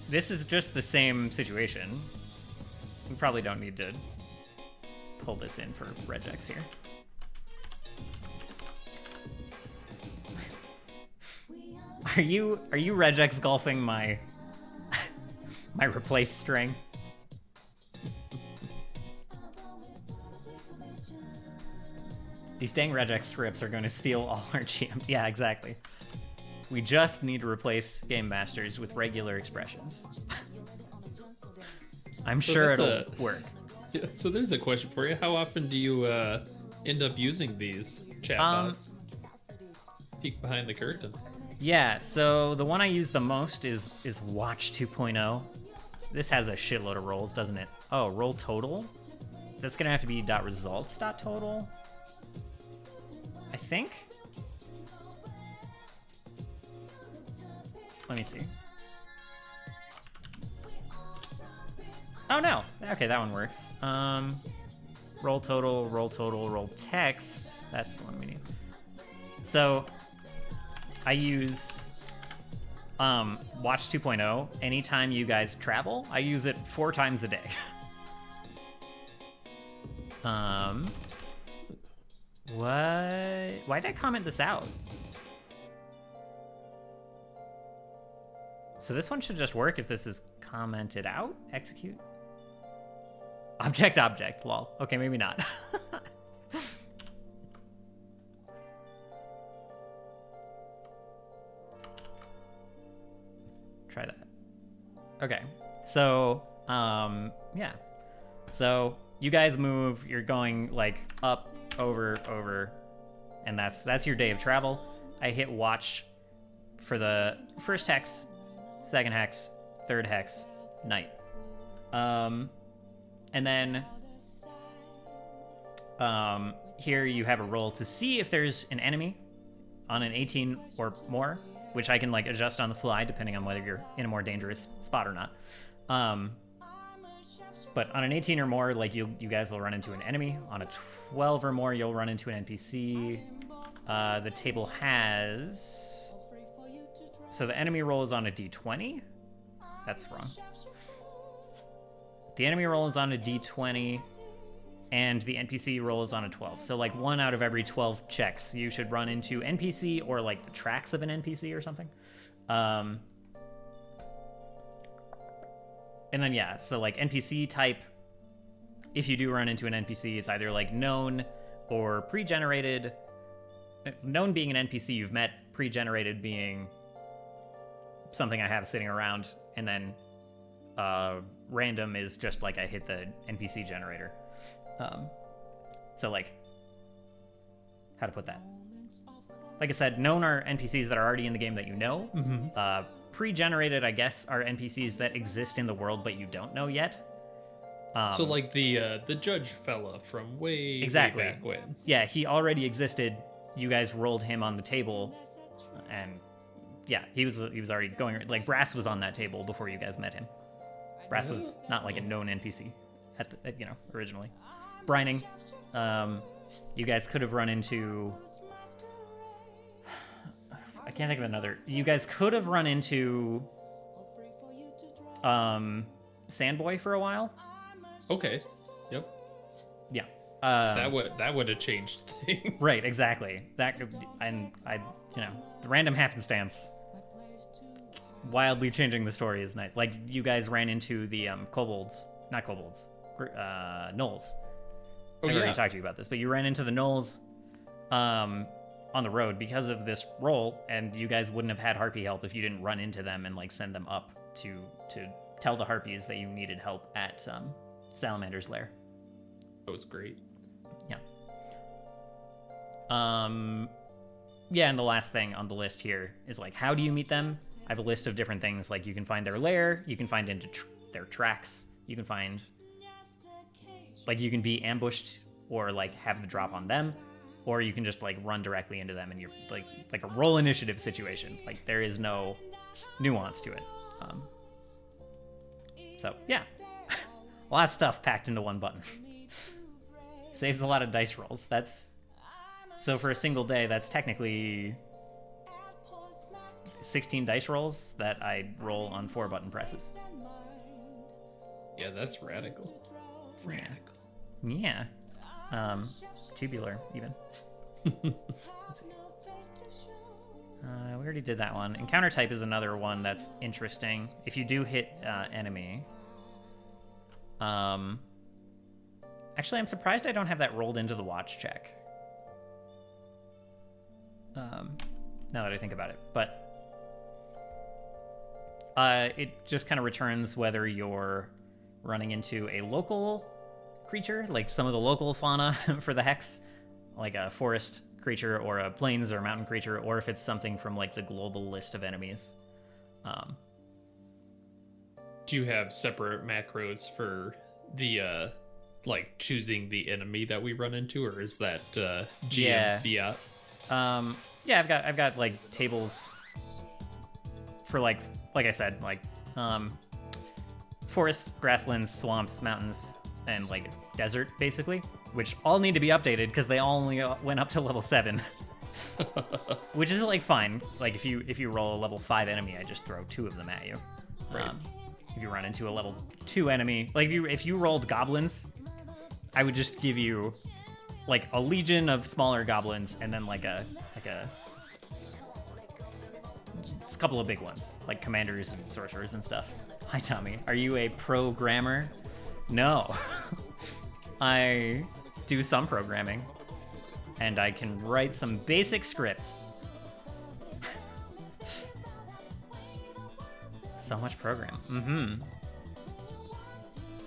this is just the same situation. We probably don't need to pull this in for Regex here. Are you Regex golfing my my replace string? These dang Regex scripts are going to steal all our GM. Yeah, exactly. We just need to replace Game Masters with regular expressions. I'm sure it'll work. Yeah, so there's a question for you. How often do you end up using these chatbots? Peek behind the curtain. Yeah, so the one I use the most is Watch 2.0. This has a shitload of rolls, doesn't it? Oh, roll total? That's gonna have to be .results.total, I think. Let me see. Oh no. Okay, that one works. Roll total, roll text. That's the one we need. So I use Watch 2.0 anytime you guys travel. I use it 4 times a day. What? Why did I comment this out? So this one should just work if this is commented out. Execute. Object, lol. Okay, maybe not. Try that. Okay, so, yeah. So you guys move, you're going like up, over, and that's your day of travel. I hit watch for the first hex, second hex, third hex, night. And then here you have a roll to see if there's an enemy on an 18 or more, which I can like adjust on the fly depending on whether you're in a more dangerous spot or not. But on an 18 or more, like you guys will run into an enemy. On a 12 or more, you'll run into an NPC. The table has... So the enemy roll is on a d20. That's wrong. The enemy roll is on a d20, and the NPC roll is on a 12. So like 1 out of every 12 checks, you should run into NPC or like the tracks of an NPC or something. And then, yeah, so like NPC type, if you do run into an NPC, it's either like known or pre-generated. Known being an NPC you've met, pre-generated being something I have sitting around, and then random is just like I hit the NPC generator. So like, how to put that? Like I said, known are NPCs that are already in the game that you know. Mm-hmm. Pre-generated, I guess, are NPCs that exist in the world but you don't know yet. So like the judge fella from way back when. Yeah, he already existed. You guys rolled him on the table, and yeah, he was already going. Like Brass was on that table before you guys met him. Brass was not like a known NPC originally. Brining, you guys could have run into. I can't think of another. You guys could have run into Sandboy for a while. Okay. Yep. Yeah. That would have changed things. Right, exactly. That and the random happenstance wildly changing the story is nice. Like you guys ran into the gnolls. Oh, I've already talked to you about this, but you ran into the gnolls on the road because of this roll, and you guys wouldn't have had harpy help if you didn't run into them and like send them up to tell the harpies that you needed help at Salamander's lair. That was great. Yeah. Yeah, and the last thing on the list here is like, how do you meet them? I have a list of different things. Like you can find their lair, you can find into their tracks, you can find, like you can be ambushed or like have the drop on them. or you can just like run directly into them and you're like a roll initiative situation. Like there is no nuance to it. So yeah, a lot of stuff packed into one button. Saves a lot of dice rolls. So for a single day, that's technically 16 dice rolls that I roll on 4 button presses. Yeah, that's radical. Radical. Yeah. Tubular, even. We already did that one. Encounter type is another one that's interesting. If you do hit enemy... Actually, I'm surprised I don't have that rolled into the watch check. Now that I think about it. But it just kind of returns whether you're running into a local creature, like some of the local fauna for the hex, like a forest creature or a plains or mountain creature, or if it's something from like the global list of enemies. Do you have separate macros for the like choosing the enemy that we run into, or is that GM fiat? Yeah, I've got like tables for like I said, like forests, grasslands, swamps, mountains, and like desert, basically, which all need to be updated because they all only went up to level 7. Which is like fine. Like if you roll a level 5 enemy, I just throw 2 of them at you. Right. If you run into a level 2 enemy, like if you rolled goblins, I would just give you like a legion of smaller goblins and then like a couple of big ones, like commanders and sorcerers and stuff. Hi, Tommy. Are you a programmer? No. I do some programming, and I can write some basic scripts. So much program.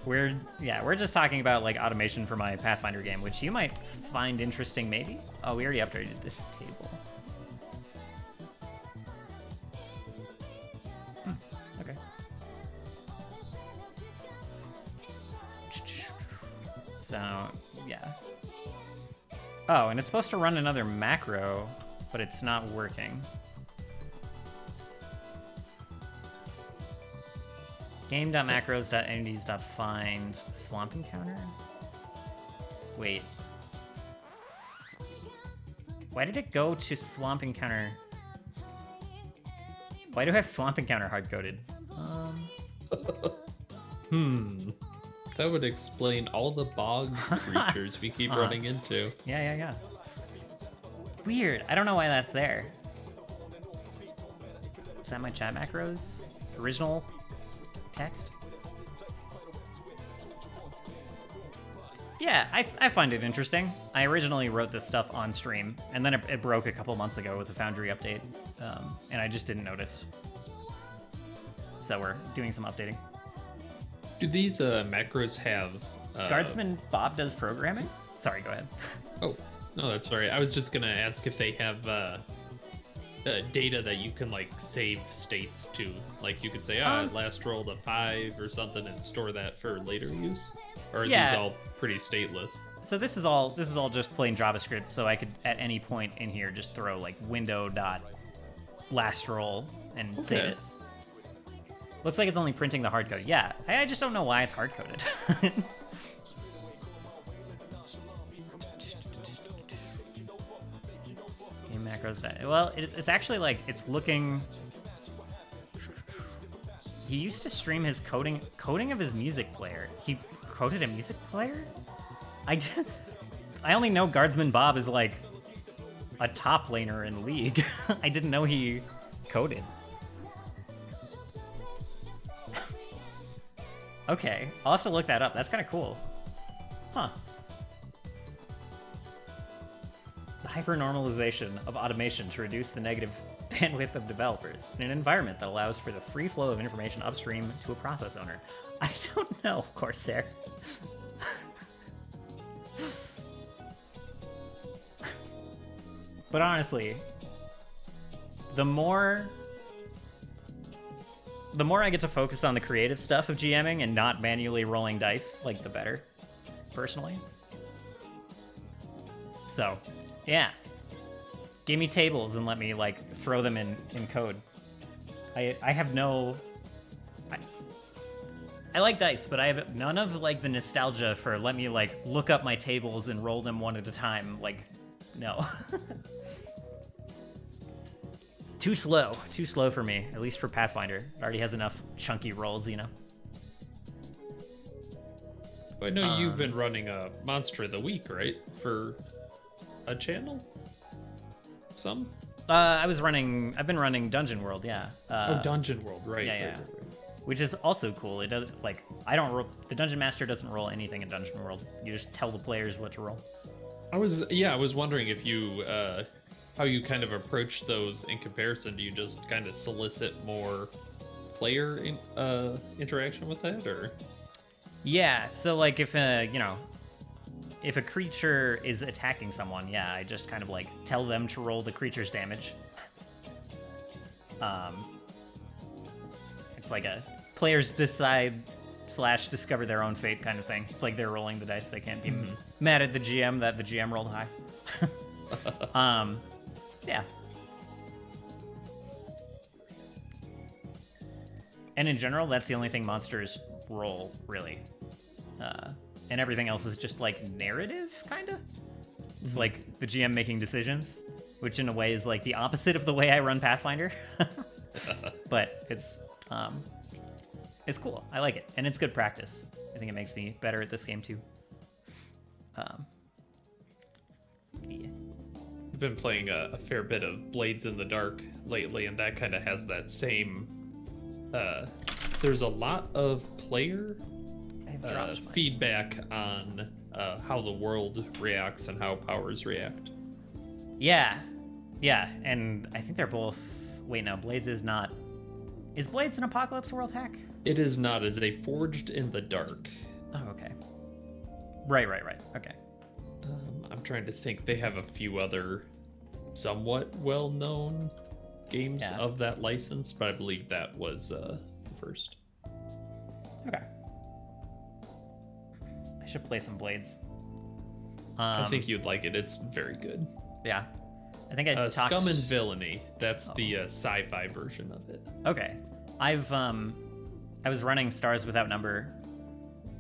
We're just talking about like automation for my Pathfinder game, which you might find interesting, maybe. Oh, we already updated this table. Okay. So, yeah. Oh, and it's supposed to run another macro, but it's not working. Game.macros.entities.find swamp encounter? Wait. Why did it go to swamp encounter? Why do I have swamp encounter hard-coded? That would explain all the bog creatures we keep running into. Yeah. Weird. I don't know why that's there. Is that my chat macros? Original text? Yeah, I find it interesting. I originally wrote this stuff on stream, and then it broke a couple months ago with the Foundry update, and I just didn't notice. So we're doing some updating. Do these macros have... Guardsman Bob does programming? Sorry, go ahead. Oh, no, that's all right. I was just going to ask if they have data that you can, like, save states to. Like, you could say, last rolled a 5 or something and store that for later use? Or are these all pretty stateless? So this is all just plain JavaScript, so I could, at any point in here, just throw, like, window.lastRoll and save it. Looks like it's only printing the hard code. Yeah, I just don't know why it's hard coded. Game macros. Well, it's actually like it's looking. He used to stream his coding of his music player. He coded a music player. I only know Guardsman Bob is like a top laner in League. I didn't know he coded. Okay, I'll have to look that up. That's kind of cool. Huh. The hypernormalization of automation to reduce the negative bandwidth of developers in an environment that allows for the free flow of information upstream to a process owner. I don't know, Corsair. But honestly, the more I get to focus on the creative stuff of GMing and not manually rolling dice, like, the better, personally. So, Yeah. Give me tables and let me, like, throw them in code. I have no... I like dice, but I have none of, like, the nostalgia for let me, like, look up my tables and roll them one at a time. Like, no. Too slow for me, at least for Pathfinder. It already has enough chunky rolls, you know? I know you've been running a Monster of the Week, right? For a channel? I've been running Dungeon World, yeah. Dungeon World, right. Yeah. Which is also cool. It does, like, the Dungeon Master doesn't roll anything in Dungeon World. You just tell the players what to roll. I was wondering if you, how you kind of approach those in comparison. Do you just kind of solicit more player interaction with that, or? Yeah, so, like, if a creature is attacking someone, yeah, I just kind of, like, tell them to roll the creature's damage. It's like a players decide / discover their own fate kind of thing. It's like they're rolling the dice. They can't be mad at the GM that the GM rolled high. Yeah. And in general, that's the only thing monsters roll, really. And everything else is just, like, narrative, kind of? It's like the GM making decisions, which in a way is, like, the opposite of the way I run Pathfinder. But it's cool. I like it. And it's good practice. I think it makes me better at this game, too. Yeah. I've been playing a fair bit of Blades in the Dark lately, and that kind of has that same... there's a lot of player feedback on how the world reacts and how powers react. Yeah, and I think they're both... Wait, no, Blades is not... Is Blades an Apocalypse World hack? It is not. It's a Forged in the Dark. Oh, okay. Right. Okay. I'm trying to think. They have a few other somewhat well-known games of that license, but I believe that was the first. Okay. I should play some Blades. I think you'd like it. It's very good. Yeah. I think I talked... Scum and Villainy. That's the sci-fi version of it. Okay. I was running Stars Without Number.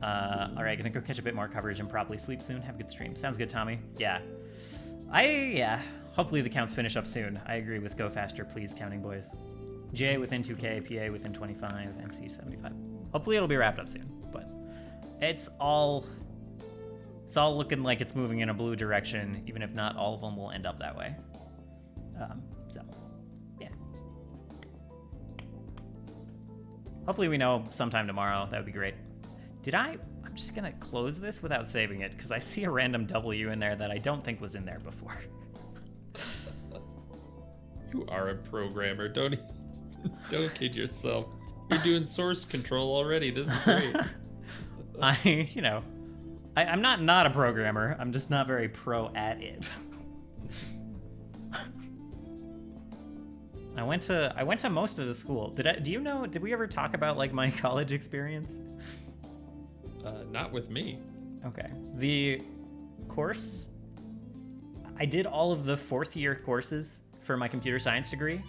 All right, gonna go catch a bit more coverage and probably sleep soon. Have a good stream. Sounds good, Tommy. Yeah. Hopefully the counts finish up soon. I agree with go faster, please, counting boys. GA within 2K, PA within 25, NC 75. Hopefully it'll be wrapped up soon, but it's all looking like it's moving in a blue direction, even if not all of them will end up that way. So, yeah. Hopefully we know sometime tomorrow. That would be great. I'm just gonna close this without saving it, because I see a random W in there that I don't think was in there before. You are a programmer, don't kid yourself. You're doing source control already. This is great. I'm not a programmer. I'm just not very pro at it. I went to most of the school. Did we ever talk about, like, my college experience? Not with me. Okay. The course, I did all of the 4th year courses for my computer science degree.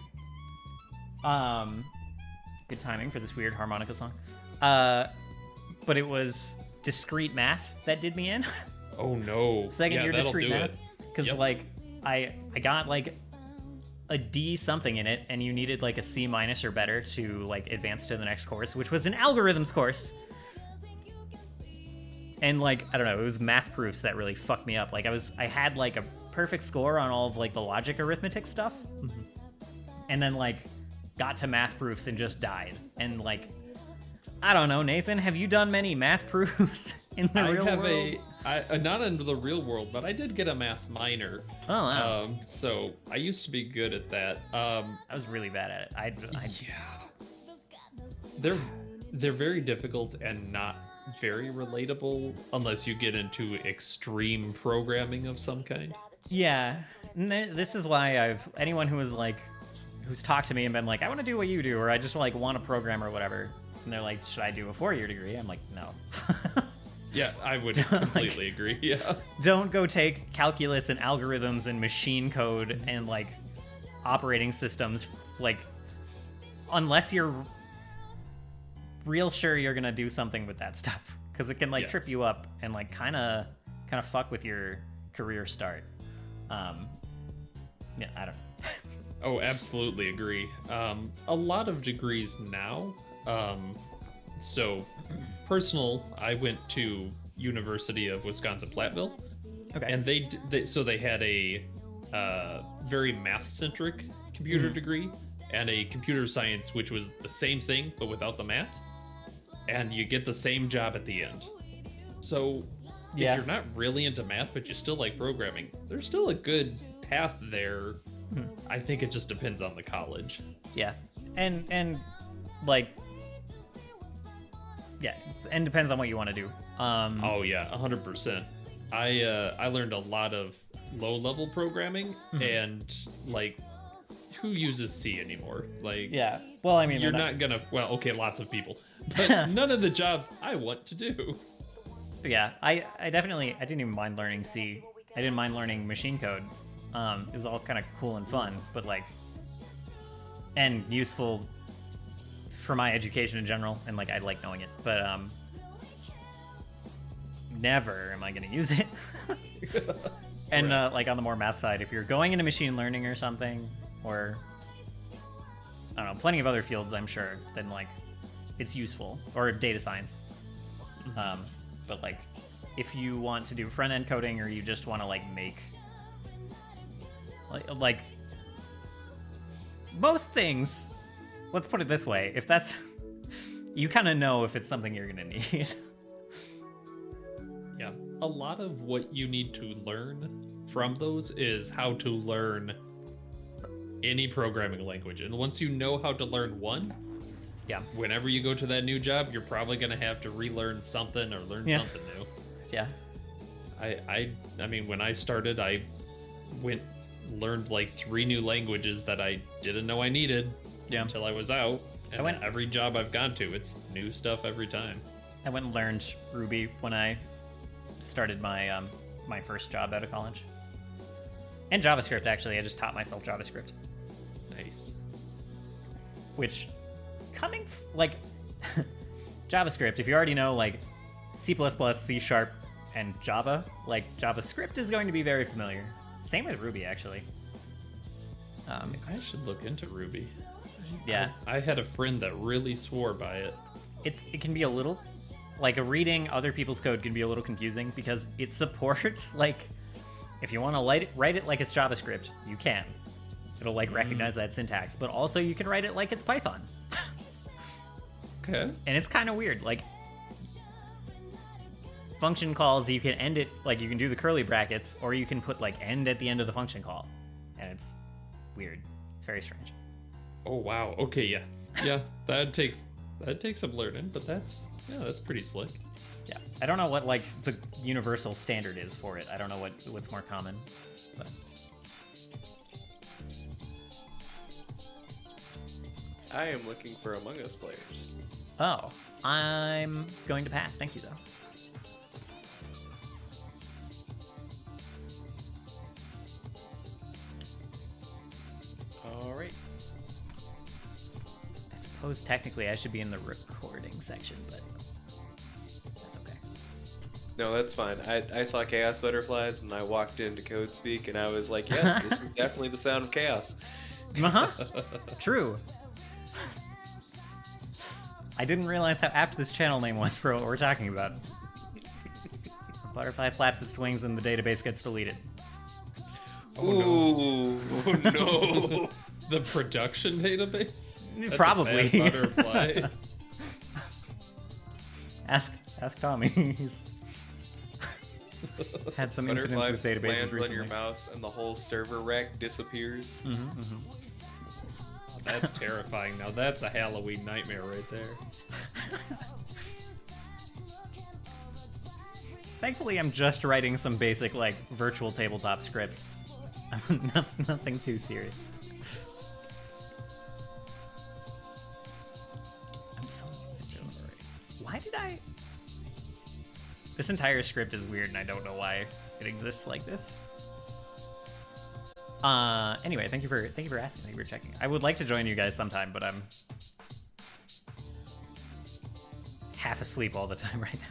Good timing for this weird harmonica song. But it was discrete math that did me in. Oh no. Second year discrete math. Because like I got like a D something in it, and you needed like a C- or better to like advance to the next course, which was an algorithms course. And like, I don't know, it was math proofs that really fucked me up. Like I had like a perfect score on all of like the logic arithmetic stuff. Mm-hmm. And then like got to math proofs and just died. And like, I don't know, Nathan, have you done many math proofs in the real world? Not in the real world, but I did get a math minor. Oh, wow. So I used to be good at that. I was really bad at it. Yeah. They're very difficult and not very relatable unless you get into extreme programming of some kind. Yeah. And this is why anyone who's talked to me and been like, I want to do what you do, or I just like want to program or whatever. And they're like, should I do a 4-year degree? I'm like, no. Yeah, I would completely agree. Yeah. Don't go take calculus and algorithms and machine code and like operating systems, like, unless you're real sure you're gonna do something with that stuff, because it can like trip you up and like kind of fuck with your career start. Yeah, I don't. Oh, absolutely agree. A lot of degrees now. So, personal, I went to University of Wisconsin-Platteville. Okay. And they had a very math-centric computer degree and a computer science, which was the same thing but without the math. And you get the same job at the end. So, if you're not really into math but you still like programming, there's still a good path there. I think it just depends on the college. Yeah, and like, yeah, and depends on what you want to do. Oh yeah, 100%. I learned a lot of low-level programming, and like, who uses C anymore? Like, yeah, well, I mean, you're not gonna. Well, okay, lots of people, but none of the jobs I want to do. Yeah, I definitely, I didn't even mind learning C. I didn't mind learning machine code. It was all kind of cool and fun, but like, and useful for my education in general, and like I like knowing it, but never am I going to use it. And like on the more math side, if you're going into machine learning or something, or I don't know, plenty of other fields, I'm sure, then like it's useful, or data science. But like, if you want to do front end coding, or you just want to like make like most things, let's put it this way, if that's you kind of know if it's something you're gonna need. Yeah, a lot of what you need to learn from those is how to learn any programming language, and once you know how to learn one, whenever you go to that new job, you're probably gonna have to relearn something or learn something new. Yeah. I mean, when I started, I learned like 3 new languages that I didn't know I needed until I was out. And every job I've gone to, it's new stuff every time. I went and learned Ruby when I started my my first job out of college. And JavaScript, actually. I just taught myself JavaScript. Nice. Which, like, JavaScript, if you already know, like, C++, C#, and Java, like, JavaScript is going to be very familiar. Same with Ruby, actually. I should look into Ruby. Yeah. I had a friend that really swore by it. It can be a little, like, reading other people's code can be a little confusing because it supports, like, if you want to write it like it's JavaScript, you can. It'll, like, recognize that syntax, but also you can write it like it's Python. Okay. And it's kind of weird, like, function calls, you can end it, like, you can do the curly brackets, or you can put, like, end at the end of the function call. And it's weird. It's very strange. Oh, wow. Okay, yeah. Yeah, that'd take some learning, but that's pretty slick. Yeah. I don't know what, like, the universal standard is for it. I don't know what's more common, but... I am looking for Among Us players. Oh, I'm going to pass. Thank you, though. All right. I suppose technically I should be in the recording section, but that's okay. No, that's fine. I saw Chaos Butterflies and I walked into Code Speak and I was like, yes, this is definitely the sound of chaos. True. I didn't realize how apt this channel name was for what we're talking about. A butterfly flaps its wings and the database gets deleted. Oh, no. No. The production database? That's probably. A bad butterfly. Ask Tommy. He's had some incidents with databases lands recently. on your mouse and the whole server rack disappears. That's terrifying. Now that's a Halloween nightmare right there. Thankfully, I'm just writing some basic, like, virtual tabletop scripts. Nothing too serious. I'm so alright. Why did I... This entire script is weird, and I don't know why it exists like this. Anyway, thank you for asking. Thank you for checking. I would like to join you guys sometime, but I'm half asleep all the time right now.